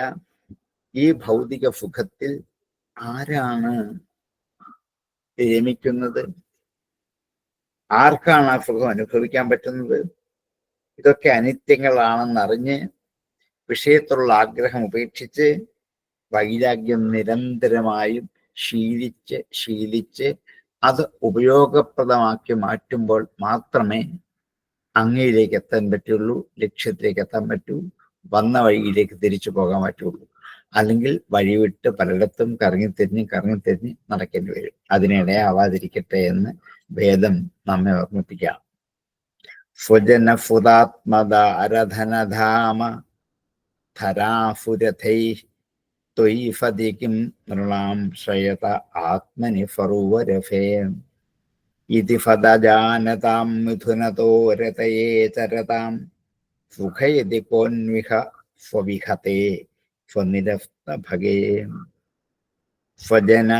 ഈ ഭൗതിക സുഖത്തിൽ ആരാണ് രമിക്കുന്നത്? ആർക്കാണ് ആ സുഖം അനുഭവിക്കാൻ പറ്റുന്നത്? ഇതൊക്കെ അനിത്യങ്ങളാണെന്നറിഞ്ഞ് വിഷയത്തിലുള്ള ആഗ്രഹം ഉപേക്ഷിച്ച് വൈരാഗ്യം നിരന്തരമായും ശീലിച്ച് അത് ഉപയോഗപ്രദമാക്കി മാറ്റുമ്പോൾ മാത്രമേ അങ്ങയിലേക്ക് എത്താൻ പറ്റുള്ളൂ, ലക്ഷ്യത്തിലേക്ക് എത്താൻ പറ്റൂ, വന്ന വഴിയിലേക്ക് തിരിച്ചു പോകാൻ പറ്റുള്ളൂ. അല്ലെങ്കിൽ വഴിവിട്ട് പലയിടത്തും കറങ്ങിത്തിരിഞ്ഞ് നടക്കേണ്ടി വരും. അതിനിടയാവാതിരിക്കട്ടെ എന്ന് വേദം നമ്മെ ഓർമ്മിപ്പിക്കാം. സ്വജന ഫുദാത്മദാരധനധാമ ധരാഫുരഥൈ ത്വയി ഫതികിം നൃണാം ശ്രയത ആത്മനി ഫറുവരഫേ. ഇതി ഫദജാനതാം മിഥുനതോ രതയേ ചരതാം സുഖയതി കോന്വിഹ സ്വവിഹതേ സ്വനിരസ്തഭഗേ. സ്വജന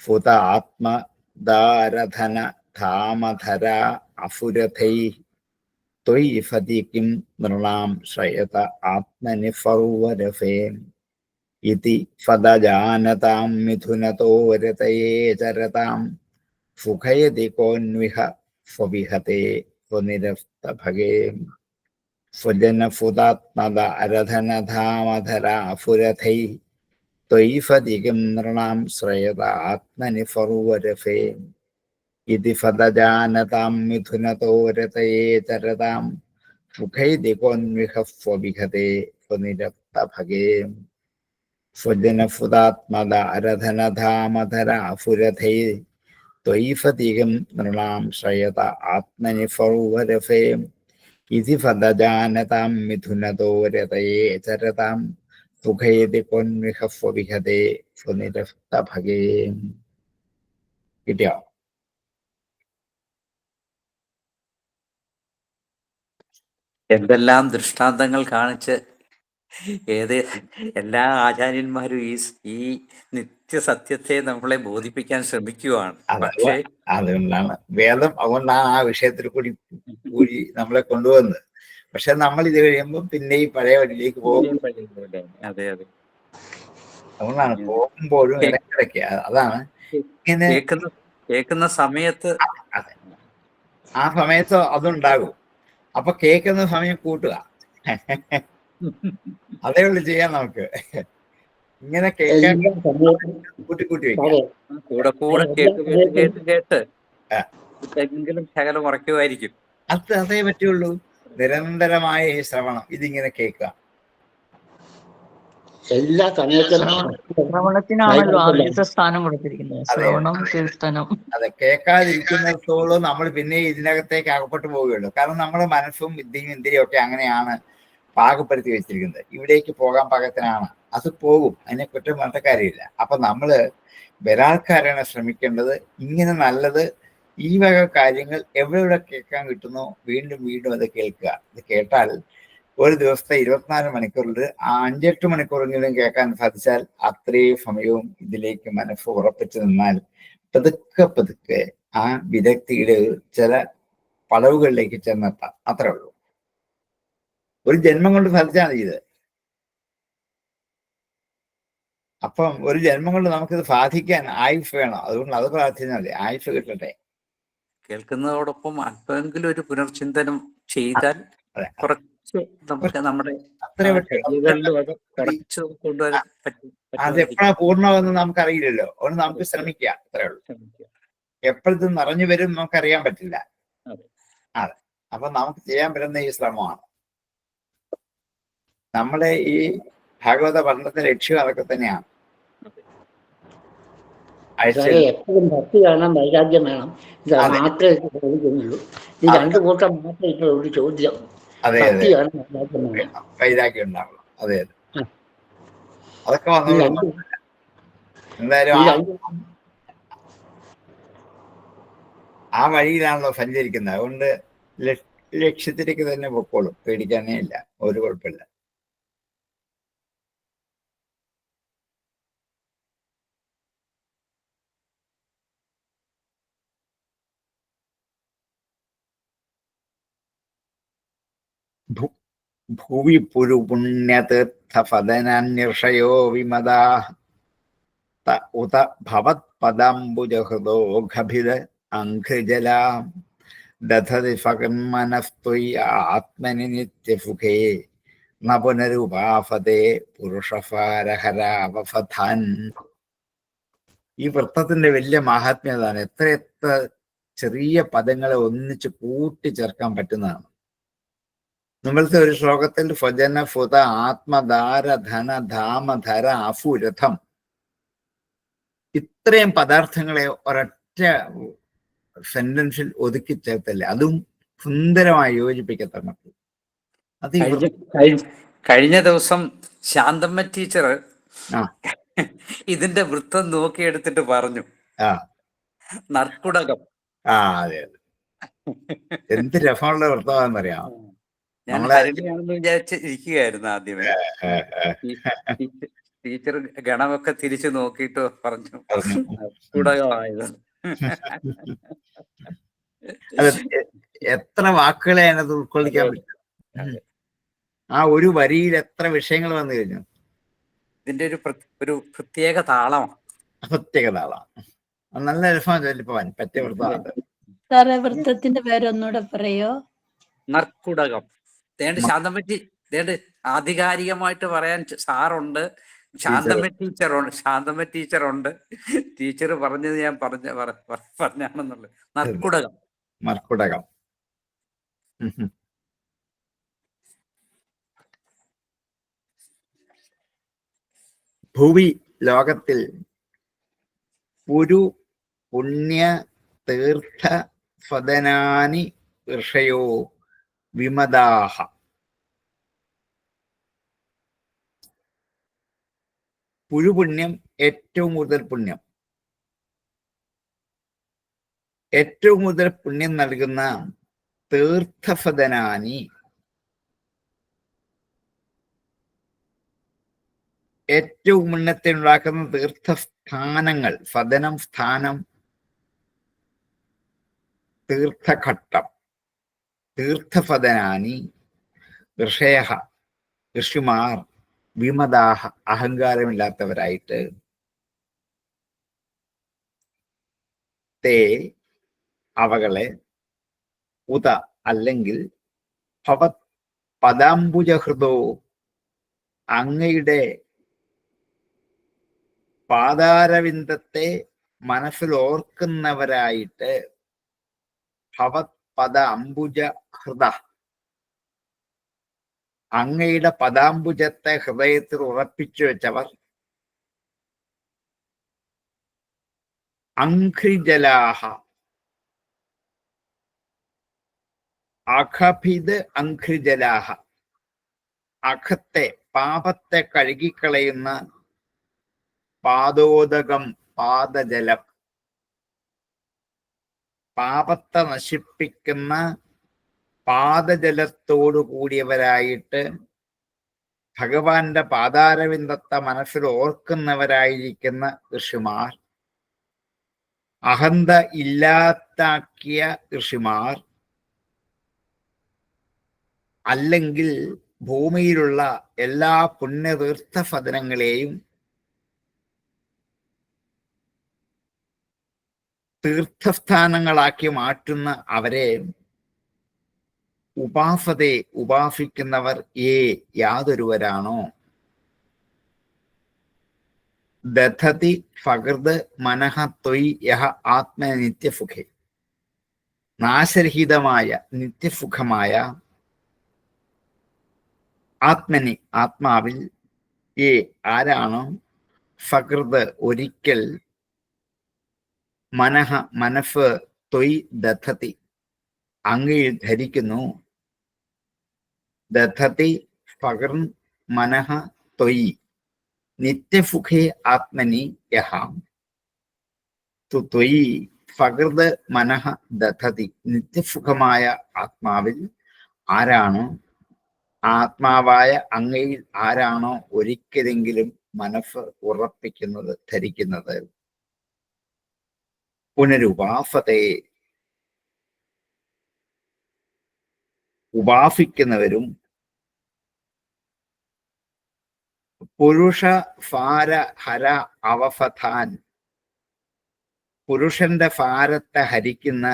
ഫുത ആത്മദാരധന ധാമധര അഫുരഥൈ ത്വയി ഫതികിം നൃണാം ശ്രയത ആത്മനി ഫറുവരഫേ. ഇതി ഫദജാനതാം മിഥുനതോ രതയേ ചരതാം സുഖയതി കോന്വിഹ സ്വവിഹതേ സ്വനിരസ്തഭഗേ. സ്വജന ഫുതാത്മദ അരധനധാമധര അഫുരഥൈ ത്വയിഫധികം നൃണാം ശ്രയത ആത്മനി ഫർവരഫേ ഇതി ഫതജാനതാം മിഥുനതോരതയേ ചരതാം സുഖൈദികോന്വിഹസ്വവിഹതേ സ്വനിരക്തഭഗേ സ്വജനഫുതാത്മദാരധനധാമധരാഫുരഥൈ ത്വയിഫധികം നൃണാം ശ്രയത ആത്മനി ഫർവരഫേ ഇതി ഫതജാനതാം മിഥുനതോരതയേ ചരതാം സുഖൈദികോന്വിഹസ്വവിഹതേ സ്വനിരക്തഭഗേ. കിട്ടിയോ? എന്തെല്ലാം ദൃഷ്ടാന്തങ്ങൾ കാണിച്ച് എല്ലാ ആചാര്യന്മാരും ഈ നിത്യസത്യത്തെ നമ്മളെ ബോധിപ്പിക്കാൻ ശ്രമിക്കുകയാണ്. പക്ഷേ അതുകൊണ്ടാണ് വേദം, അതുകൊണ്ടാണ് ആ വിഷയത്തിൽ കൂടി നമ്മളെ കൊണ്ടുവന്നത്. പക്ഷെ നമ്മൾ ഇത് കഴിയുമ്പോൾ പിന്നെ ഈ പഴയ വഴിയിലേക്ക് പോകും. അതെ അതെ, അതുകൊണ്ടാണ് പോകുമ്പോഴും ഇടയ്ക്കിടയ്ക്ക് അതാണ് ഇങ്ങനെ കേൾക്കുന്ന സമയത്ത്, അതെ, ആ സമയത്ത് അതുണ്ടാകും. അപ്പൊ കേൾക്കുന്ന സമയം കൂട്ടുക, അതേ ഉള്ളു ചെയ്യാൻ നമുക്ക്. ഇങ്ങനെ കേൾക്കാൻ കൂട്ടി കൂട്ടി വെക്കാം. കൂടെ കേട്ട് എങ്കിലും ശകലം ഉറക്കുമായിരിക്കും. അതേ പറ്റുള്ളൂ. നിരന്തരമായ ഈ ശ്രവണം, ഇതിങ്ങനെ കേൾക്കുക. എല്ലാ സമയത്തും ശ്രവണത്തിനാണല്ലോ ആദ്യത്തെ സ്ഥാനം കൊടുത്തിരിക്കുന്നത്. ശ്രവണം, കീർത്തനം. അതെ, കേൾക്കാതിരിക്കുന്നിടത്തോളം നമ്മൾ പിന്നെ ഇതിനകത്തേക്ക് അകപ്പെട്ടു പോവുകയുള്ളൂ. കാരണം നമ്മുടെ മനസ്സും ബുദ്ധിയും ഇന്ദ്രിയും ഒക്കെ അങ്ങനെയാണ് പാകപ്പെടുത്തി വെച്ചിരിക്കുന്നത്. ഇവിടേക്ക് പോകാൻ പാകത്തിനാണ്, അത് പോകും, അതിനെ കുറ്റം പറഞ്ഞ കാര്യമില്ല. അപ്പൊ നമ്മള് വരാൾക്കാരാണ് ശ്രമിക്കേണ്ടത്. ഇങ്ങനെ നല്ലത് ഈ വക കാര്യങ്ങൾ എവിടെ കേൾക്കാൻ കിട്ടുന്നോ വീണ്ടും വീണ്ടും അത് കേൾക്കുക. ഇത് കേട്ടാൽ ഒരു ദിവസത്തെ 24 മണിക്കൂറിൽ 5-8 മണിക്കൂറെങ്കിലും കേൾക്കാൻ സാധിച്ചാൽ അത്രയും സമയവും ഇതിലേക്ക് മനസ്സ് ഉറപ്പിച്ചു നിന്നാൽ പതുക്കെ പതുക്കെ ആ വിദഗ്ധിയുടെ ചില പടവുകളിലേക്ക് ചെന്നെത്താം. അത്രേ ഉള്ളൂ. ഒരു ജന്മം കൊണ്ട് സാധിച്ചാൽ മതി ഇത്. അപ്പം ഒരു ജന്മം കൊണ്ട് നമുക്കിത് സാധിക്കാൻ ആയുസ് വേണം. അതുകൊണ്ട് അത് പ്രാർത്ഥിച്ചാൽ മതി, ആയുസ് കിട്ടട്ടെ. കേൾക്കുന്നതോടൊപ്പം അല്പമെങ്കിലും ഒരു പുനർചിന്തനം ചെയ്താൽ കുറച്ച് നമുക്ക് നമ്മുടെ കുറച്ച് കൊണ്ടുവരാൻ പറ്റും. അതെപ്പോഴാ പൂർണ്ണമെന്ന് നമുക്കറിയില്ലല്ലോ. അതുകൊണ്ട് നമുക്ക് ശ്രമിക്കാം, അത്രേ ഉള്ളൂ. എപ്പോഴത്തും നിറഞ്ഞു വരും നമുക്കറിയാൻ പറ്റില്ല. അതെ, അപ്പൊ നമുക്ക് ചെയ്യാൻ പറ്റുന്ന ഈ ശ്രമമാണ്. നമ്മുടെ ഈ ഭാഗവത പഠനത്തിന്റെ ലക്ഷ്യം അതൊക്കെ തന്നെയാണ്. എപ്പോഴും ഭക്തി വേണം, വൈരാഗ്യം വേണം. ഇത് മാത്രമേ ചോദിക്കുന്നുള്ളൂ. ഈ രണ്ടു കൂട്ടം മാത്രമേ ഇപ്പോൾ ഒരു ചോദ്യം. ഭക്തി വേണം, വൈരാഗ്യം വേണം, വൈരാഗ്യം ഉണ്ടാവണം. അതെ അതെ, അതൊക്കെ വന്നോളൂ. എന്തായാലും ആ വഴിയിലാണല്ലോ സഞ്ചരിക്കുന്നത്. അതുകൊണ്ട് ലക്ഷ്യത്തിലേക്ക് തന്നെ പൊക്കോളും, പേടിക്കാനേ ഇല്ല, ഒരു കുഴപ്പമില്ല. ഭൂവി പുരുപുണ്യതീർത്ഥഫദനാന്യർഷയോ വിമദാ ഉത ഭവത്പദാംബുജഹൃദോഘഭിത അംഘ്രിജലാ ദധതി ഫകന്മനസ്ത്വയി ആത്മനി നിത്യസുഖേ ന പുനരുപാഫതേ പുരുഷഫാരഹരാവഫഥാൻ. ഈ വൃത്തത്തിന്റെ വലിയ മഹാത്മ്യതാണ്. എത്ര ചെറിയ പദങ്ങളെ ഒന്നിച്ച് കൂട്ടിച്ചേർക്കാൻ പറ്റുന്നതാണ്. നമ്മൾക്ക് ഒരു ശ്ലോകത്തിൽ സ്വജന ഫുത ആത്മധാര ധന ധാമധര അഫുരഥം, ഇത്രയും പദാർത്ഥങ്ങളെ ഒരൊറ്റ സെന്റൻസിൽ ഒതുക്കി ചേർത്തല്ലേ, അതും സുന്ദരമായി യോജിപ്പിക്കത്തമ്മ. അത് കഴിഞ്ഞ ദിവസം ശാന്തമ്മ ടീച്ചർ ഇതിന്റെ വൃത്തം നോക്കിയെടുത്തിട്ട് പറഞ്ഞു, നർക്കുടകം. അതെ അതെ, എന്ത് രസമുള്ള വൃത്തമാണെന്നറിയാം. ഞാൻ ഹരിണിയാണെന്ന് വിചാരിച്ച് ഇരിക്കുകയായിരുന്നു ആദ്യമേ. ടീച്ചർ ഗണമൊക്കെ തിരിച്ചു നോക്കിയിട്ട് പറഞ്ഞു നർക്കുടകമായത്. എത്ര വാക്കുകളെ അതിനകത്ത് ഉൾക്കൊള്ളിക്കാൻ പറ്റും. ആ ഒരു വരിയിൽ എത്ര വിഷയങ്ങൾ വന്നു കഴിഞ്ഞു. ഇതിന്റെ ഒരു പ്രത്യേക താളമാണ്. പ്രത്യേക താളമാണ്. നല്ല രസമാണ് ചൊല്ലിപ്പോവാൻ പറ്റിയ വൃത്തമാണ്. സാറേ, വൃത്തത്തിന്റെ പേരൊന്നുകൂടെ പറയോ? നർക്കുടകം. ദേണ്ട് ശാന്തം പറ്റി ദേണ്ട് ആധികാരികമായിട്ട് പറയാൻ സാറുണ്ട്. ശാന്തമ്മ ടീച്ചറുണ്ട്. ടീച്ചർ പറഞ്ഞത് ഞാൻ പറഞ്ഞാണെന്നുള്ളത്. മർക്കുടകം. മർക്കുടകം. ഭൂവി ലോകത്തിൽ പുരു പുണ്യ തീർത്ഥ സ്വദനാനി ഋഷയോ വിമദാഹ. പുരുപുണ്യം ഏറ്റവും കൂടുതൽ പുണ്യം, ഏറ്റവും കൂടുതൽ പുണ്യം നൽകുന്ന തീർത്ഥഫദനാനി, ഏറ്റവും പുണ്യത്തെ ഉണ്ടാക്കുന്ന തീർത്ഥസ്ഥാനങ്ങൾ, ഫദനം സ്ഥാനം, തീർത്ഥഘട്ടം, തീർത്ഥഫദനാനി ഋഷയ ഋഷിമാർ വിമദാഹ അഹങ്കാരമില്ലാത്തവരായിട്ട് തേ അവകളെ ഉത അല്ലെങ്കിൽ ഭവത് പദാംബുജഹൃദോ അങ്ങയുടെ പാദാരവിന്ദത്തെ മനസ്സിൽ ഓർക്കുന്നവരായിട്ട്, ഭവത് പദ അംബുജ ഹൃദ അങ്ങയുടെ പദാംബുജത്തെ ഹൃദയത്തിൽ ഉറപ്പിച്ചു വെച്ചവർ, അംഘ്രിജലാഹ അഖഭിത് അംഘ്രിജലാഹ അഖത്തെ പാപത്തെ കഴുകിക്കളയുന്ന പാദോദകം പാദജലം, പാപത്തെ നശിപ്പിക്കുന്ന പാദജലത്തോടു കൂടിയവരായിട്ട് ഭഗവാന്റെ പാദാരവിന്ദത്തെ മനസ്സിൽ ഓർക്കുന്നവരായിരിക്കുന്ന ഋഷിമാർ, അഹന്ത ഇല്ലാതാക്കിയ ഋഷിമാർ, അല്ലെങ്കിൽ ഭൂമിയിലുള്ള എല്ലാ പുണ്യതീർത്ഥഫലങ്ങളെയും തീർത്ഥസ്ഥാനങ്ങളാക്കി മാറ്റുന്ന അവരെ ഉപാസിക്കുന്നവർ യാതൊരുവരാണോ ദധതി ഫകൃത് മനഃ ത്വയി യഹ ആത്മനിത്യസുഖേ, നാശരഹിതമായ നിത്യസുഖമായ ആത്മനി ആത്മാവിൽ ആരാണോ ഫകൃത് ഒരിക്കൽ മനഃ മനഫ് ത്വയി ദധതി അങ്ങയിൽ ധരിക്കുന്നു, ദധതി ഫകൃൻ മനഃ ത്വയി നിത്യസുഖേ ആത്മനി യഹ ത്വയി ഫകൃത് മനഃ ദധതി നിത്യസുഖമായ ആത്മാവിൽ ആരാണോ, ആത്മാവായ അങ്ങയിൽ ആരാണോ ഒരിക്കലെങ്കിലും മനസ്സ് ഉറപ്പിക്കുന്നത്, ധരിക്കുന്നത്, പുനരുപാസത്തെ ഉപാസിക്കുന്നവരും പുരുഷ ഫാര ഹര അവഫഥാൻ പുരുഷന്റെ ഫാരത്തെ ഹരിക്കുന്ന,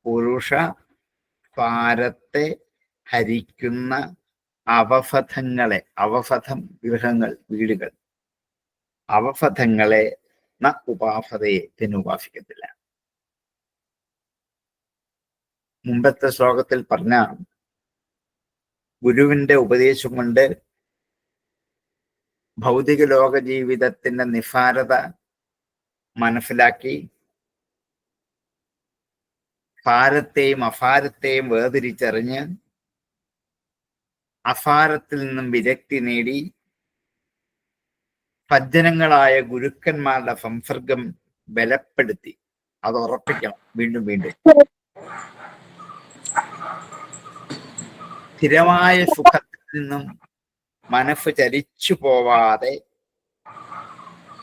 പുരുഷ ഫാരത്തെ ഹരിക്കുന്ന അവഫഥങ്ങളെ, അവഫഥം ഗൃഹങ്ങൾ, വീടുകൾ, അവഫഥങ്ങളെ ന ഉപാസതയെ ഉപാസിക്കത്തില്ല. മുമ്പത്തെ ശ്ലോകത്തിൽ പറഞ്ഞ ഗുരുവിന്റെ ഉപദേശം കൊണ്ട് ഭൗതിക ലോക ജീവിതത്തിന്റെ നിസ്സാരത മനസ്സിലാക്കി ഫാരത്തെയും അഫാരത്തെയും വേർതിരിച്ചറിഞ്ഞ് അഫാരത്തിൽ നിന്നും വിരക്തി നേടി സജ്ജനങ്ങളായ ഗുരുക്കന്മാരുടെ സംസർഗം ബലപ്പെടുത്തി അത് ഉറപ്പിക്കണം. വീണ്ടും വീണ്ടും സ്ഥിരമായ സുഖത്തിൽ നിന്നും മനസ്സ് ചലിച്ചു പോവാതെ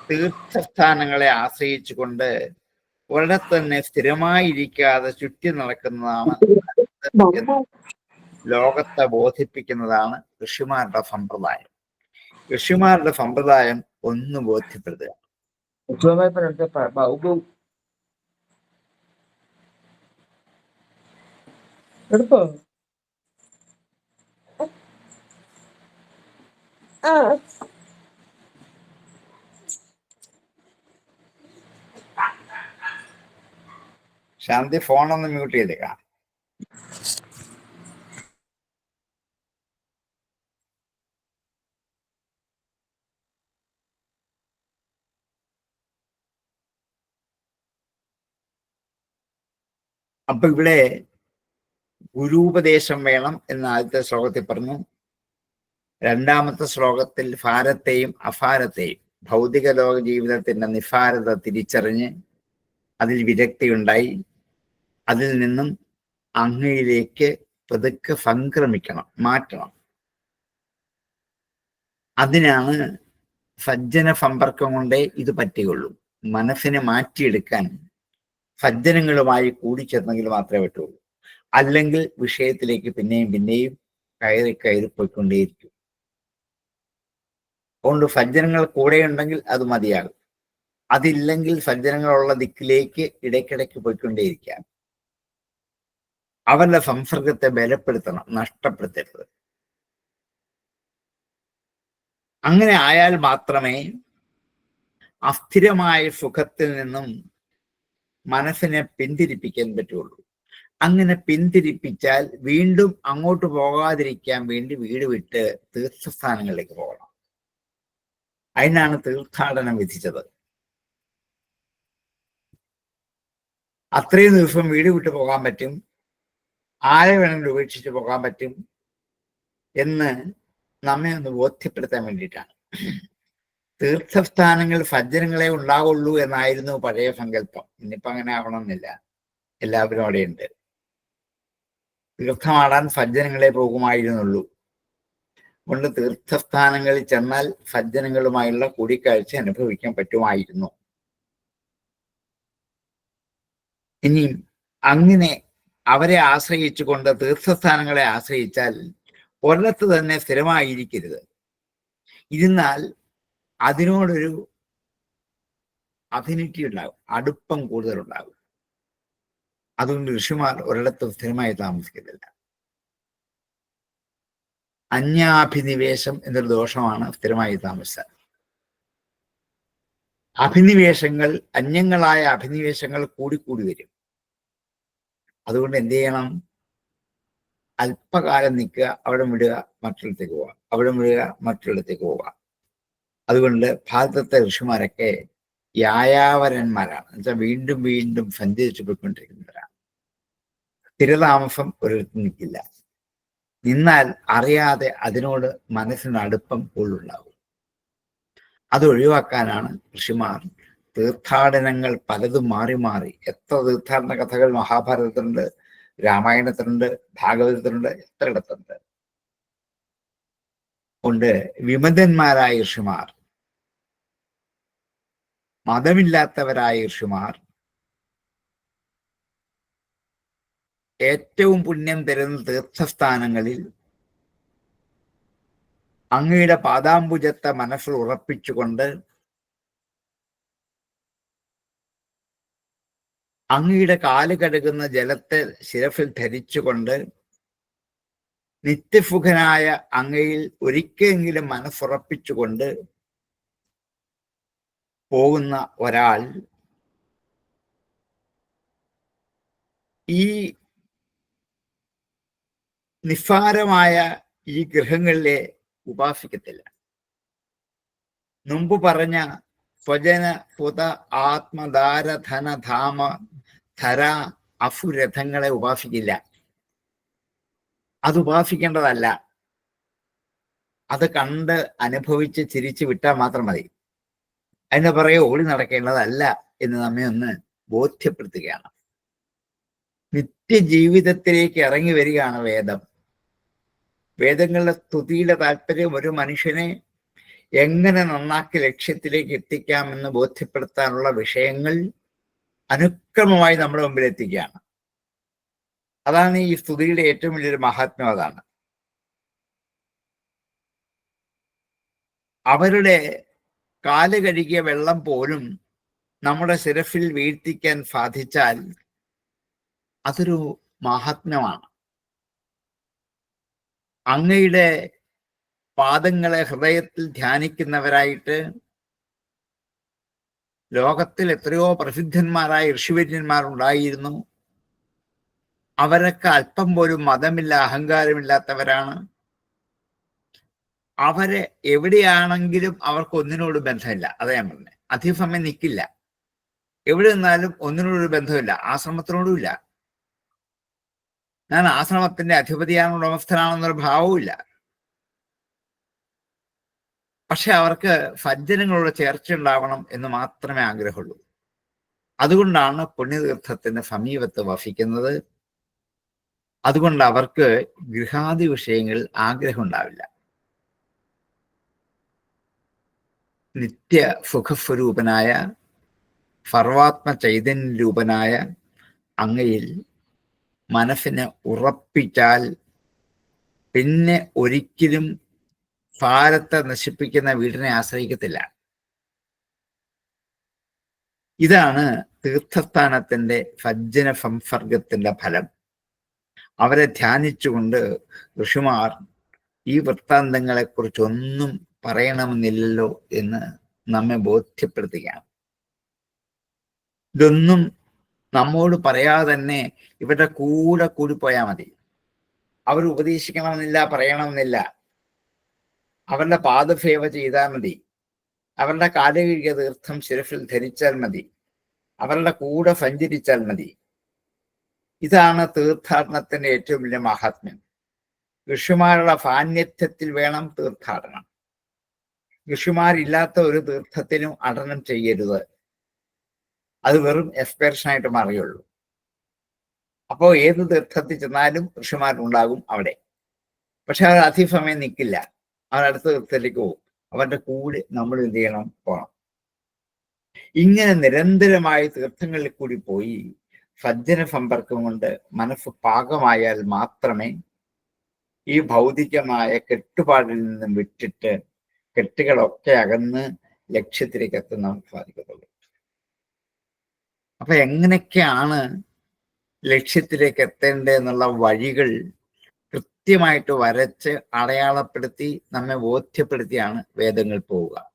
തീർത്ഥസ്ഥാനങ്ങളെ ആശ്രയിച്ചുകൊണ്ട് ഇവിടെ തന്നെ സ്ഥിരമായിരിക്കാതെ ചുറ്റി നടക്കുന്നതാണ് ലോകത്തെ ബോധിപ്പിക്കുന്നതാണ് ഋഷിമാരുടെ സമ്പ്രദായം. ഋഷിമാരുടെ സമ്പ്രദായം ഒന്ന് ബോധ്യപ്പെടുത്തുക. ശാന്തി ഫോണൊന്ന് മ്യൂട്ട് ചെയ്തേക്കാം. അപ്പൊ ഇവിടെ ഗുരുപദേശം വേണം എന്ന് ആദ്യത്തെ ശ്ലോകത്തിൽ പറഞ്ഞു. രണ്ടാമത്തെ ശ്ലോകത്തിൽ ഭാരത്തെയും അഭാരത്തെയും, ഭൗതിക ലോക ജീവിതത്തിന്റെ നിഫാരത തിരിച്ചറിഞ്ഞ് അതിൽ വിരക്തിയുണ്ടായി അതിൽ നിന്നും അങ്ങയിലേക്ക് പതുക്കെ സംക്രമിക്കണം, മാറ്റണം. അതിനാണ് സജ്ജന സമ്പർക്കം കൊണ്ടേ ഇത് പറ്റുകയുള്ളൂ. മനസ്സിനെ മാറ്റിയെടുക്കാൻ സജ്ജനങ്ങളുമായി കൂടിച്ചേർന്നെങ്കിൽ മാത്രമേ പറ്റുള്ളൂ. അല്ലെങ്കിൽ വിഷയത്തിലേക്ക് പിന്നെയും പിന്നെയും കയറി പോയിക്കൊണ്ടേയിരിക്കും. അതുകൊണ്ട് സജ്ജനങ്ങൾ കൂടെ ഉണ്ടെങ്കിൽ അത് മതിയാകും. അതില്ലെങ്കിൽ സജ്ജനങ്ങളുള്ള ദിക്കിലേക്ക് ഇടയ്ക്കിടയ്ക്ക് പോയിക്കൊണ്ടേയിരിക്കാം. അവരുടെ സംസർഗത്തെ ബലപ്പെടുത്തണം, നഷ്ടപ്പെടുത്തരുത്. അങ്ങനെ ആയാൽ മാത്രമേ അസ്ഥിരമായ സുഖത്തിൽ നിന്നും മനസ്സിനെ പിന്തിരിപ്പിക്കാൻ പറ്റുള്ളൂ. അങ്ങനെ പിന്തിരിപ്പിച്ചാൽ വീണ്ടും അങ്ങോട്ട് പോകാതിരിക്കാൻ വേണ്ടി വീട് വിട്ട് തീർത്ഥസ്ഥാനങ്ങളിലേക്ക് പോകണം. അതിനാണ് തീർത്ഥാടനം വിധിച്ചത്. അത്രയും ദിവസം വീട് വിട്ട് പോകാൻ പറ്റും, ആരെ വേണമെങ്കിലും ഉപേക്ഷിച്ച് പോകാൻ പറ്റും എന്ന് നമ്മെ ഒന്ന് ബോധ്യപ്പെടുത്താൻ വേണ്ടിയിട്ടാണ്. തീർത്ഥസ്ഥാനങ്ങൾ സജ്ജനങ്ങളെ ഉണ്ടാവുള്ളൂ എന്നായിരുന്നു പഴയ സങ്കല്പം. ഇന്നിപ്പോ അങ്ങനെ ആവണമെന്നില്ല. എല്ലാവരും അവിടെയുണ്ട്. തീർത്ഥമാടാൻ സജ്ജനങ്ങളെ പോകുമായിരുന്നുള്ളൂ. കൊണ്ട് തീർത്ഥസ്ഥാനങ്ങളിൽ ചെന്നാൽ സജ്ജനങ്ങളുമായുള്ള കൂടിക്കാഴ്ച അനുഭവിക്കാൻ പറ്റുമായിരുന്നു. ഇനി അങ്ങനെ അവരെ ആശ്രയിച്ചുകൊണ്ട് തീർത്ഥസ്ഥാനങ്ങളെ ആശ്രയിച്ചാൽ ഒരിടത്ത് തന്നെ സ്ഥിരമായിരിക്കരുത്. ഇരുന്നാൽ അതിനോടൊരു അഫിനിറ്റി ഉണ്ടാകും, അടുപ്പം കൂടുതലുണ്ടാകും. അതുകൊണ്ട് ഋഷിമാർ ഒരിടത്തും സ്ഥിരമായി താമസിക്കുന്നില്ല. അന്യാഭിനിവേശം എന്നൊരു ദോഷമാണ് സ്ഥിരമായി താമസിച്ചാൽ. അഭിനിവേശങ്ങൾ, അന്യങ്ങളായ അഭിനിവേശങ്ങൾ കൂടിക്കൂടി വരും. അതുകൊണ്ട് എന്ത് ചെയ്യണം? അല്പകാലം നിൽക്കുക, അവിടെ വിടുക, മറ്റൊരിടത്തേക്ക് പോവുക, അവിടെ വിടുക, മറ്റൊരിടത്തേക്ക് പോവുക. അതുകൊണ്ട് ഭാരതത്തെ ഋഷിമാരൊക്കെ യായാവരന്മാരാണ്. എന്നുവെച്ചാൽ വീണ്ടും വീണ്ടും സഞ്ചരിച്ചു പോയിക്കൊണ്ടിരിക്കുന്നവരാണ്. സ്ഥിരതാമസം ഒരിടത്ത് നിൽക്കില്ല. നിന്നാൽ അറിയാതെ അതിനോട് മനസ്സിന് അടുപ്പം കൂടുതലുണ്ടാകും. അത് ഒഴിവാക്കാനാണ് ഋഷിമാർ തീർത്ഥാടനങ്ങൾ പലതും മാറി മാറി. എത്ര തീർത്ഥാടന കഥകൾ മഹാഭാരതത്തിലുണ്ട്, രാമായണത്തിലുണ്ട്, ഭാഗവതത്തിലുണ്ട്, എത്ര ഇടത്തുണ്ട്. കൊണ്ട് വിമതന്മാരായ ഋഷിമാർ, മതമില്ലാത്തവരായ ഋഷിമാർ ഏറ്റവും പുണ്യം തരുന്ന തീർത്ഥസ്ഥാനങ്ങളിൽ അങ്ങയുടെ പാദാംബുജത്തെ മനസ്സിൽ ഉറപ്പിച്ചുകൊണ്ട് അങ്ങയുടെ കാല് കഴുകുന്ന ജലത്തെ ശിരസിൽ ധരിച്ചുകൊണ്ട് നിത്യസുഖനായ അങ്ങയിൽ ഒരിക്കലെങ്കിലും മനസ്സുറപ്പിച്ചുകൊണ്ട് പോകുന്ന ഒരാൾ ഈ നിസ്സാരമായ ഈ ഗൃഹങ്ങളിലെ ഉപാസിക്കത്തില്ല. മുമ്പ് പറഞ്ഞ സ്വജന പുത ആത്മധാര ധന ധാമ ധര അസുരഥങ്ങളെ ഉപാസിക്കില്ല. അത് ഉപാസിക്കേണ്ടതല്ല. അത് കണ്ട് അനുഭവിച്ച് ചിരിച്ചു വിട്ടാൽ മാത്രം മതി. അതിന്റെ പുറകെ ഓടി നടക്കേണ്ടതല്ല എന്ന് നമ്മെ ഒന്ന് ബോധ്യപ്പെടുത്തുകയാണ്. നിത്യജീവിതത്തിലേക്ക് ഇറങ്ങി വരികയാണ് വേദം. വേദങ്ങളുടെ സ്തുതിയുടെ താല്പര്യം ഒരു മനുഷ്യനെ എങ്ങനെ നന്നാക്കി ലക്ഷ്യത്തിലേക്ക് എത്തിക്കാമെന്ന് ബോധ്യപ്പെടുത്താനുള്ള വിഷയങ്ങൾ അനുക്രമമായി നമ്മുടെ മുമ്പിൽ എത്തിക്കുകയാണ്. അതാണ് ഈ സ്തുതിയുടെ ഏറ്റവും വലിയൊരു മഹാത്മ്യം. അതാണ് അവരുടെ കാല് കഴുകിയ വെള്ളം പോലും നമ്മുടെ ശിരസിൽ വീഴ്ത്തിക്കാൻ സാധിച്ചാൽ അതൊരു മഹാത്മ്യമാണ്. അങ്ങയുടെ പാദങ്ങളെ ഹൃദയത്തിൽ ധ്യാനിക്കുന്നവരായിട്ട് ലോകത്തിൽ എത്രയോ പ്രസിദ്ധന്മാരായ ഋഷിവര്യന്മാർ ഉണ്ടായിരുന്നു. അവരൊക്കെ അല്പം പോലും മതമില്ല, അഹങ്കാരമില്ലാത്തവരാണ്. അവരെ എവിടെയാണെങ്കിലും അവർക്ക് ഒന്നിനോട് ബന്ധമില്ല. അതാ ഞാൻ പറഞ്ഞത്. അധിക സമയം നിൽക്കില്ല. എവിടെ നിന്നാലും ഒന്നിനോടൊരു ബന്ധമില്ല, ആശ്രമത്തിനോടും ഇല്ല. ഞാൻ ആശ്രമത്തിന്റെ അധിപതിയാണ്, ഉടമസ്ഥനാണെന്നൊരു ഭാവവും ഇല്ല. പക്ഷെ അവർക്ക് സജ്ജനങ്ങളോട് ചേർച്ച ഉണ്ടാവണം എന്ന് മാത്രമേ ആഗ്രഹമുള്ളൂ. അതുകൊണ്ടാണ് പുണ്യതീർത്ഥത്തിന്റെ സമീപത്ത് വസിക്കുന്നത്. അതുകൊണ്ട് അവർക്ക് ഗൃഹാദി വിഷയങ്ങളിൽ ആഗ്രഹം ഉണ്ടാവില്ല. നിത്യ സുഖസ്വരൂപനായ സർവാത്മ ചൈതന്യരൂപനായ അങ്ങയിൽ മനസ്സിനെ ഉറപ്പിച്ചാൽ പിന്നെ ഒരിക്കലും ഭാരത്തെ നശിപ്പിക്കുന്ന വീടിനെ ആശ്രയിക്കത്തില്ല. ഇതാണ് തീർത്ഥസ്ഥാനത്തിന്റെ സജ്ജന സംസർഗത്തിന്റെ ഫലം. അവരെ ധ്യാനിച്ചുകൊണ്ട് ഋഷിമാർ ഈ വൃത്താന്തങ്ങളെക്കുറിച്ചൊന്നും പറയണമെന്നില്ലല്ലോ എന്ന് നമ്മെ ബോധ്യപ്പെടുത്തുകയാണ്. ഇതൊന്നും നമ്മോട് പറയാതെ തന്നെ ഇവരുടെ കൂടെ കൂടിപ്പോയാൽ മതി. അവർ ഉപദേശിക്കണമെന്നില്ല, പറയണമെന്നില്ല. അവരുടെ പാദസേവ ചെയ്താൽ മതി. അവരുടെ കാലുകഴുകിയ തീർത്ഥം ശിരസിൽ ധരിച്ചാൽ മതി. അവരുടെ കൂടെ സഞ്ചരിച്ചാൽ മതി. ഇതാണ് തീർത്ഥാടനത്തിന്റെ ഏറ്റവും വലിയ മഹാത്മ്യം. ഋഷിമാരുടെ സാന്നിധ്യത്തിൽ വേണം തീർത്ഥാടനം. ഋഷിമാരില്ലാത്ത ഒരു തീർത്ഥത്തിനും അടനം ചെയ്യരുത്. അത് വെറും എക്സ്പെർഷനായിട്ട് മാറിയുള്ളൂ. അപ്പോൾ ഏത് തീർത്ഥത്തിൽ ചെന്നാലും ഋഷിമാരുണ്ടാകും അവിടെ. പക്ഷെ അവർ അധികസമയം നിൽക്കില്ല. അവർ അടുത്ത തീർത്ഥത്തിലേക്ക് പോകും. അവരുടെ കൂടെ നമ്മൾ എന്ത് ചെയ്യണം? പോകണം. ഇങ്ങനെ നിരന്തരമായി തീർത്ഥങ്ങളിൽ കൂടി പോയി സജ്ജന സമ്പർക്കം കൊണ്ട് മനസ്സ് പാകമായാൽ മാത്രമേ ഈ ഭൗതികമായ കെട്ടുപാടിൽ നിന്നും വിട്ടിട്ട് കെട്ടുകളൊക്കെ അകന്ന് ലക്ഷ്യത്തിലേക്ക് എത്താൻ നമുക്ക് സാധിക്കത്തുള്ളൂ. അപ്പൊ എങ്ങനെയൊക്കെയാണ് ലക്ഷ്യത്തിലേക്ക് എത്തേണ്ടതെന്നുള്ള വഴികൾ കൃത്യമായിട്ട് വരച്ച് അടയാളപ്പെടുത്തി നമ്മെ ബോധ്യപ്പെടുത്തിയാണ് വേദങ്ങൾ പോവുക.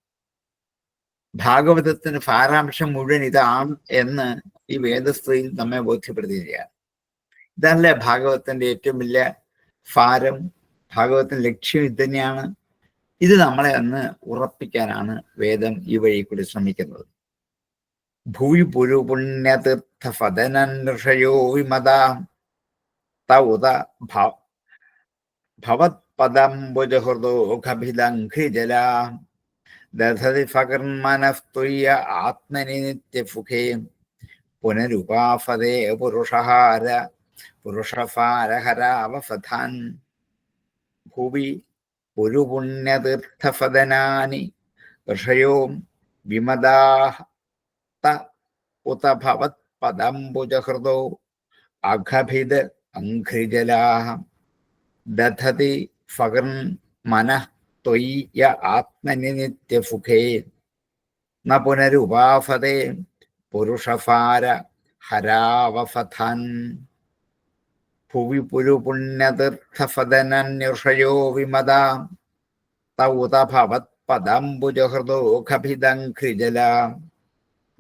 ഭാഗവതത്തിന് സാരാംശം മുഴുവൻ ഇതാണ് എന്ന് ഈ വേദസ്ത്രീയിൽ നമ്മെ ബോധ്യപ്പെടുത്തുകയാണ്. ഇതല്ലേ ഭാഗവതത്തിന്റെ ഏറ്റവും വലിയ സാരം. ഭാഗവതത്തിന്റെ ലക്ഷ്യം ഇത് തന്നെയാണ്. ഇത് നമ്മളെ അന്ന് ഉറപ്പിക്കാനാണ് വേദം ഈ വഴി കൂടി ശ്രമിക്കുന്നത്. ഭൂയി പുരു പുണ്യതീർത്ഥ ഫദനർഷയോ വിമത തൗത ഭവത്പദംബുജഹൃദോഖഭിലംഘ്രിജല ദധതി ഫകർമനസ്തുയ്യ ആത്മനി നിത്യസുഖേ പുനരുപാഫതേ പുരുഷഫാരഹരാവസഥാൻ ഭുവി പുരുപുണ്യതീർത്ഥഫദനാനി ഋഷയോ വിമദാഹ ഉത ഭവത്പദംബുജഹൃദോ അഖഭിദ അംഘ്രിജലാഹ ദധതി ഫകർൻ മനഃ ത്വയ്യ ആത്മനി നിത്യസുഖേ ന പുനരുപാഫതേ പുരുഷഫാര ഹരാവസഥാൻ ഭുവി പുരുപുണ്യതീർത്ഥഫദനന്യർഷയോ വിമദാ തൗത ഭവത്പദംബുജഹൃദോ ഖഭിദംഘ്രിജല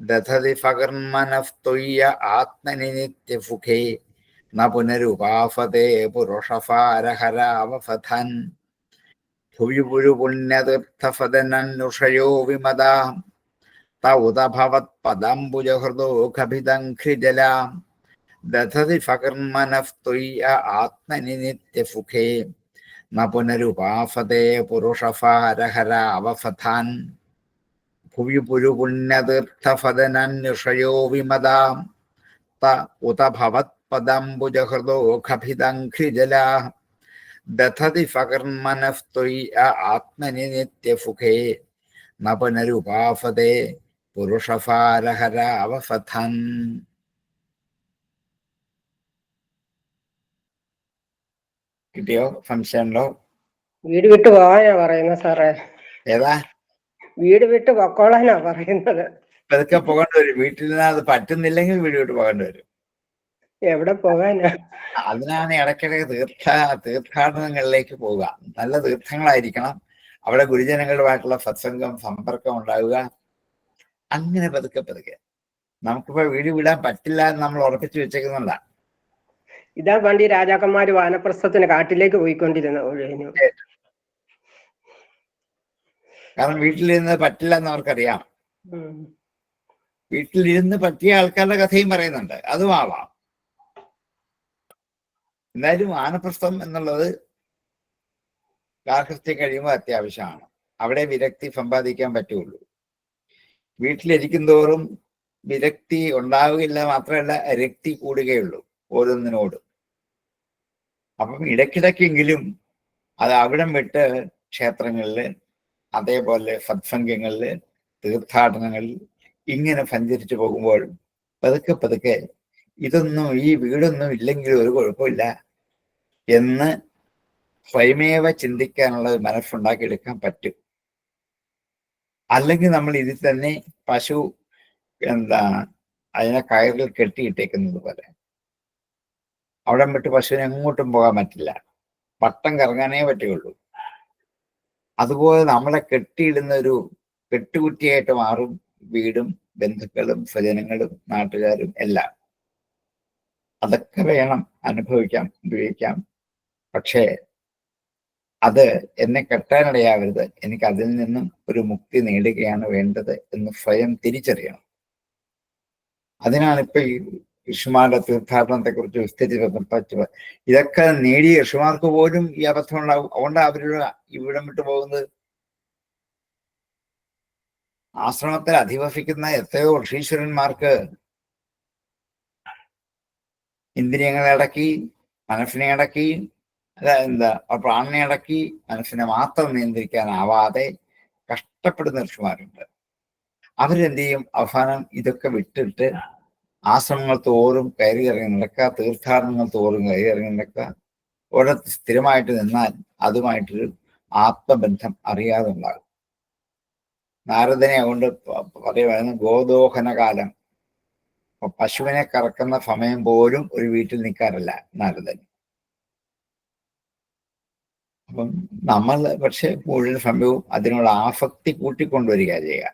ദധതി ഫകർമനസ്തുയ്യ ആത്മനി നിത്യസുഖേ ന പുനരുപാഫതേ പുരുഷഫാരഹരാവസഥാൻ ഭുവി പുരുപുണ്യതീർത്ഥഫദനന്യർഷയോ വിമദാ തൗത ഭവത്പദംബുജഹൃദോ ഖഭിദംഘ്രിജല ദധതി ഫകർമനസ്തുയ്യ ആത്മനി നിത്യസുഖേ ന പുനരുപാഫതേ പുരുഷഫാരഹരാവസഥാൻ ഭുവി പുരുപുണ്യതീർത്ഥഫദനന്യർഷയോ വിമദാ ഉത ഭവത്പദംബുജഹൃദോ ഖഭിദംഘ്രിജല ദധതി ഫകർമനസ്തുയ്യ ആത്മനി നിത്യസുഖേ ന പുനരുപാഫതേ പുരുഷഫാരഹരാവസഥാൻ. കിട്ടിയോ? സംശയമുണ്ടോ? വീട് വിട്ട് പോകാനാ പറയുന്നത് സാറേ. ഏതാ? വീട് വിട്ട് പൊക്കോളാനാ പറയുന്നത്. പതുക്കെ പോകേണ്ടി വരും. വീട്ടിൽ നിന്ന് അത് പറ്റുന്നില്ലെങ്കിൽ വീട് വിട്ട് പോകേണ്ടി വരും. എവിടെ പോകാനാ? അതിനാണ് ഇടയ്ക്കിടയ്ക്ക് തീർത്ഥാടനങ്ങളിലേക്ക് പോവുക. നല്ല തീർത്ഥങ്ങളായിരിക്കണം. അവിടെ ഗുരുജനങ്ങളുമായിട്ടുള്ള സത്സംഗം, സമ്പർക്കം ഉണ്ടാവുക. അങ്ങനെ പതുക്കെ പതുക്കെ നമുക്കിപ്പോ വീട് വിടാൻ പറ്റില്ല എന്ന് നമ്മൾ ഉറപ്പിച്ചു വെച്ചേക്കുന്നുണ്ട. ഇതാ പണ്ട് ഈ രാജാക്കന്മാര് വാനപ്രസ്ഥത്തിന് കാട്ടിലേക്ക് പോയിക്കൊണ്ടിരുന്ന ഒഴിഞ്ഞു. കാരണം വീട്ടിലിരുന്ന് പറ്റില്ല എന്ന് അവർക്കറിയാം. വീട്ടിലിരുന്ന് പറ്റിയ ആൾക്കാരുടെ കഥയും പറയുന്നുണ്ട്, അതും ആവാം. എന്തായാലും വാനപ്രസ്ഥം എന്നുള്ളത് ഗാർഹസ്ഥ്യം കഴിയുമ്പോൾ അത്യാവശ്യമാണ്. അവിടെ വിരക്തി സമ്പാദിക്കാൻ പറ്റുള്ളൂ. വീട്ടിലിരിക്കും തോറും വിരക്തി ഉണ്ടാവുകയില്ല, മാത്രമല്ല രക്തി കൂടുകയുള്ളൂ ഓരോന്നിനോടും. അപ്പം ഇടയ്ക്കിടയ്ക്കെങ്കിലും അത് അവിടം വിട്ട് ക്ഷേത്രങ്ങളില്, അതേപോലെ സത്സംഗങ്ങളില്, തീർത്ഥാടനങ്ങളിൽ ഇങ്ങനെ സഞ്ചരിച്ചു പോകുമ്പോൾ പതുക്കെ പതുക്കെ ഇതൊന്നും, ഈ വീടൊന്നും ഇല്ലെങ്കിൽ ഒരു കുഴപ്പമില്ല എന്ന് സ്വയമേവ ചിന്തിക്കാനുള്ള മനസ്സുണ്ടാക്കിയെടുക്കാൻ പറ്റും. അല്ലെങ്കിൽ നമ്മൾ ഇതിൽ തന്നെ പശു അതിനെ കയറിൽ കെട്ടിയിട്ടേക്കുന്നത് പോലെ അവിടം വിട്ട് പശുവിനെ എങ്ങോട്ടും പോകാൻ പറ്റില്ല, വട്ടം കറങ്ങാനേ പറ്റുകയുള്ളൂ. അതുപോലെ നമ്മളെ കെട്ടിയിടുന്ന ഒരു കെട്ടുകുറ്റിയായിട്ട് മാറും വീടും ബന്ധുക്കളും സ്വജനങ്ങളും നാട്ടുകാരും എല്ലാം. അതൊക്കെ വേണം, അനുഭവിക്കാം, ഉപയോഗിക്കാം. പക്ഷേ അത് എന്നെ കെട്ടാനിടയാവരുത്, എനിക്ക് അതിൽ നിന്നും ഒരു മുക്തി നേടുകയാണ് വേണ്ടത് എന്ന് സ്വയം തിരിച്ചറിയണം. അതിനാണ് ഇപ്പൊ ഈ ഋഷിമാരുടെ തീർത്ഥാടനത്തെ കുറിച്ച് വിസ്തരിച്ച് ഇതൊക്കെ നേടിയ ഋഷിമാർക്ക് പോലും ഈ അബദ്ധം ഉണ്ടാവും. അതുകൊണ്ട് അവരുടെ ഇവിടം വിട്ടു പോകുന്നത്. ആശ്രമത്തിൽ അധിവസിക്കുന്ന എത്രയോ ഋഷീശ്വരന്മാർക്ക് ഇന്ദ്രിയങ്ങളെ അടക്കി, മനസ്സിനെ അടക്കി, പ്രാണനെ അടക്കി മനസ്സിനെ മാത്രം നിയന്ത്രിക്കാനാവാതെ കഷ്ടപ്പെടുന്ന ഋഷിമാരുണ്ട്. അവരെന്ത് ചെയ്യും? അവസാനം ഇതൊക്കെ വിട്ടിട്ട് ആശ്രമങ്ങൾ തോറും കയറി ഇറങ്ങി നടക്കുക, തീർത്ഥാടനങ്ങൾ തോറും കയറി ഇറങ്ങി നടക്കുക. ഒരിടത്ത് സ്ഥിരമായിട്ട് നിന്നാൽ അതുമായിട്ടൊരു ആത്മബന്ധം അറിയാതെ ഉണ്ടാകും. നാരദനെ അതുകൊണ്ട് പറയുമായിരുന്നു ഗോദോഹന കാലം. പശുവിനെ കറക്കുന്ന സമയം പോലും ഒരു വീട്ടിൽ നിൽക്കാറില്ല നാരദൻ. അപ്പം നമ്മൾ പക്ഷെ മുഴുവൻ സമയവും അതിനുള്ള ആസക്തി കൂട്ടിക്കൊണ്ടുവരിക ചെയ്യുക.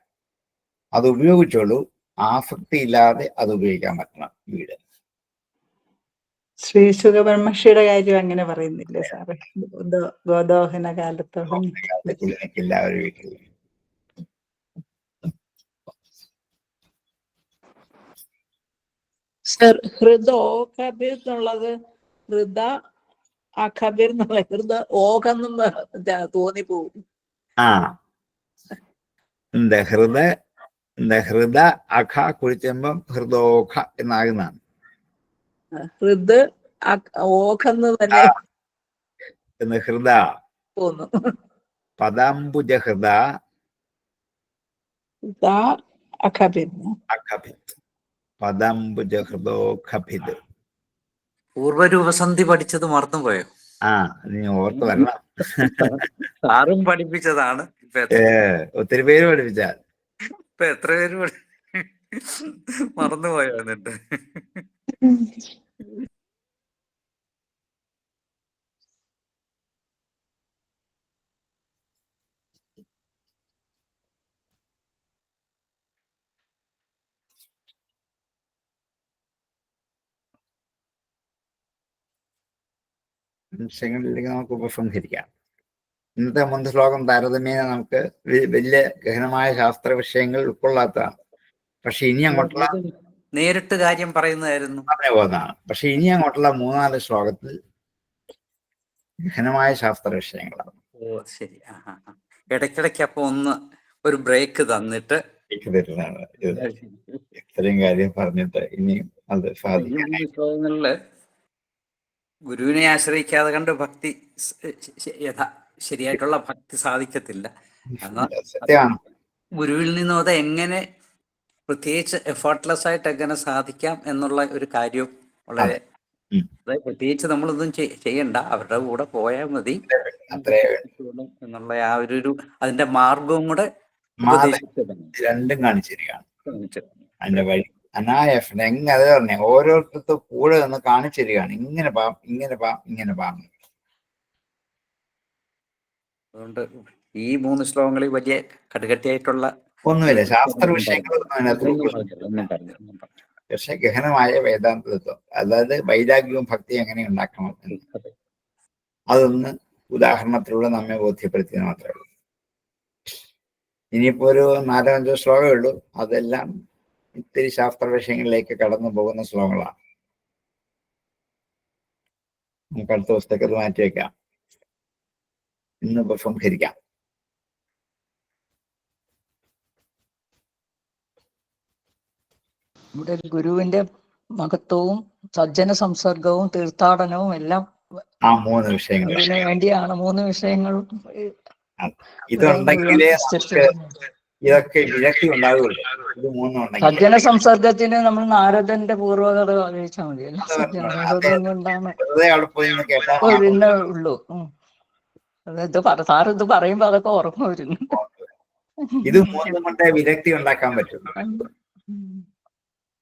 അത് ഉപയോഗിച്ചോളൂ, ആസക്തി ഇല്ലാതെ അത് ഉപയോഗിക്കാൻ പറ്റണം വീട്. ശ്രീ സുഖബ്രഹ്മർഷിയുടെ കാര്യം അങ്ങനെ പറയുന്നില്ലേ സാറേ? ഗോദോഹന കാലത്തോളം നിൽക്കില്ല ഒരു വീട്ടിൽ. സർ, ഹൃദോ കബീർ എന്നുള്ളത് ഹൃദ അഖബീർ എന്നുള്ള ഹൃദ ഓഖെന്നും തോന്നിപ്പോവും. ഹൃദ അഖ കുഴിച്ചുമ്പം ഹൃദോഖ എന്നാകുന്നതാണ്. ഹൃദ് ഓഖെന്ന് തന്നെ ഹൃദ തോന്നുന്നു. പദാംബുജ ഹൃദ അഖഭിത്, പദാംബുജ ഹൃദോഖഭിത്. പൂർവ്വരൂപസന്ധി പഠിച്ചത് മറന്നുപോയോ? നീ ഓർത്ത് വരണം. സാറും പഠിപ്പിച്ചതാണ്. ഒത്തിരി പേര് പഠിപ്പിച്ചാൽ ഇപ്പൊ എത്ര പേര് മറന്നുപോയോ? എന്നിട്ട് വിഷയങ്ങളിലേക്ക് നമുക്ക് ഉപസംഹരിക്കാം. ഇന്നത്തെ 3 ശ്ലോകം താരതമ്യേന നമുക്ക് വലിയ ഗഹനമായ ശാസ്ത്ര വിഷയങ്ങൾ ഉൾക്കൊള്ളാത്തതാണ്. പക്ഷെ ഇനി അങ്ങോട്ടുള്ള നേരിട്ട് കാര്യം പറയുന്നതായിരുന്നു അങ്ങനെ പോകുന്നതാണ്. പക്ഷെ ഇനി അങ്ങോട്ടുള്ള 3-4 ശ്ലോകത്തിൽ ഗഹനമായ ശാസ്ത്ര വിഷയങ്ങളാണ്. ഓ ശരി. ഇടയ്ക്കിടയ്ക്ക് അപ്പൊ ഒരു ബ്രേക്ക് തന്നിട്ട് തരുന്നതാണ്. ഇത്രയും കാര്യം പറഞ്ഞിട്ട് ഇനിയും അത് സാധിക്കും. ഗുരുവിനെ ആശ്രയിക്കാതെ കണ്ട് ഭക്തി ശരിയായിട്ടുള്ള ഭക്തി സാധിക്കത്തില്ല. ഗുരുവിൽ നിന്നും അത് എങ്ങനെ പ്രത്യേകിച്ച് എഫേർട്ട്ലെസ് ആയിട്ട് എങ്ങനെ സാധിക്കാം എന്നുള്ള ഒരു കാര്യം വളരെ, പ്രത്യേകിച്ച് നമ്മളൊന്നും ചെയ്യണ്ട, അവരുടെ കൂടെ പോയാൽ മതി എന്നുള്ള ആ ഒരു അതിന്റെ മാർഗവും കൂടെ രണ്ടും കാണിച്ചിരിക്കുകയാണ്. അതിന്റെ വഴി അനായാസം എങ്ങനെ അത് പറഞ്ഞേ ഓരോരുത്തർക്കും കൂടെ നിന്ന് കാണിച്ചിരിക്കുകയാണ്. ഇങ്ങനെ പാം, ഇങ്ങനെ പാം, ഇങ്ങനെ പാം. അതുകൊണ്ട് ഈ 3 ശ്ലോകങ്ങളിൽ വലിയ കടുകട്ടിയായിട്ടുള്ള ഒന്നുമില്ല, ശാസ്ത്ര വിഷയങ്ങളൊന്നും അതിനകത്ത് ഒന്നും ഉൾക്കൊള്ളുന്നില്ല. പറഞ്ഞു. പക്ഷെ ഗഹനമായ വേദാന്ത തത്വം, അതായത് വൈരാഗ്യവും ഭക്തി എങ്ങനെ ഉണ്ടാക്കണം എന്ന് അതൊന്ന് ഉദാഹരണത്തിലൂടെ നമ്മെ ബോധ്യപ്പെടുത്തിയെന്ന് മാത്രമേ ഉള്ളൂ. ഇനിയിപ്പോ ഒരു 4-5 ശ്ലോകമേ ഉള്ളൂ. അതെല്ലാം ഇത്തിരി ശാസ്ത്ര വിഷയങ്ങളിലേക്ക് കടന്നു പോകുന്ന ശ്ലോകങ്ങളാണ്. നമുക്ക് അടുത്ത ദിവസത്തേക്ക് അത് മാറ്റിവെക്കാം. ഇന്ന് ഉപസംഹരിക്കാം. ഇവിടെ ഗുരുവിന്റെ മഹത്വവും സജ്ജന സംസർഗവും തീർത്ഥാടനവും എല്ലാം ആ 3 വിഷയങ്ങൾ ഇതിനു വേണ്ടിയാണ് 3 വിഷയങ്ങളും ഇതുണ്ടെങ്കിലേ നമുക്ക് ഇതൊക്കെ വിരക്തി ഉണ്ടാവുകയുള്ളൂ. ഇത് 3 ഉണ്ടെങ്കിൽ സജ്ജന സംസർഗത്തിന് നമ്മൾ നാരദന്റെ പൂർവ്വകഥ വായിച്ചാൽ മതിയല്ലോ. സജ്ജനം കൊണ്ടാണ് വെറുതെ അവിടെ പോയി നിന്ന് കേട്ടാൽ പിന്നെ ഉള്ളൂ. സാർ ഇത് പറയുമ്പോ അതൊക്കെ ഓർമ്മ വരുന്നു. ഇത് 3 കൊണ്ട് വിരക്തി ഉണ്ടാക്കാൻ പറ്റും.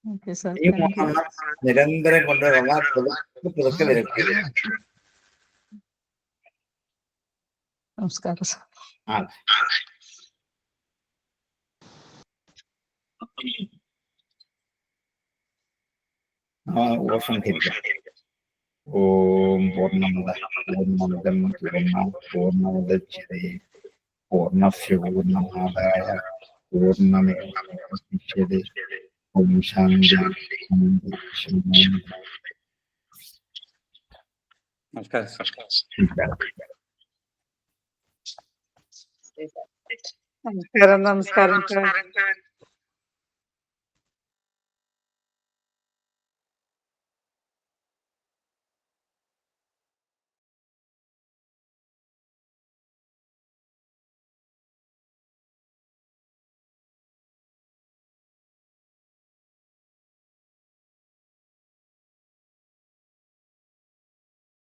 ഓക്കെ സാർ, ഈ 3 നിരന്തരം കൊണ്ടുവരുന്ന പുതുക്കെ വിരക്തി. നമസ്കാരം സാർ. ഉപസംഹരിക്കാം. ഓം പൂർണ്ണമദഃ പൂർണ്ണമിദം പൂർണ്ണമുദച്യതേ പൂർണ്ണസ്യ പൂർണ്ണമാദായ പൂർണ്ണമേവാവശിഷ്യതേ. ഓം ശാന്തി ശാന്തി. നമസ്കാരം. നമസ്കാരം സാർ.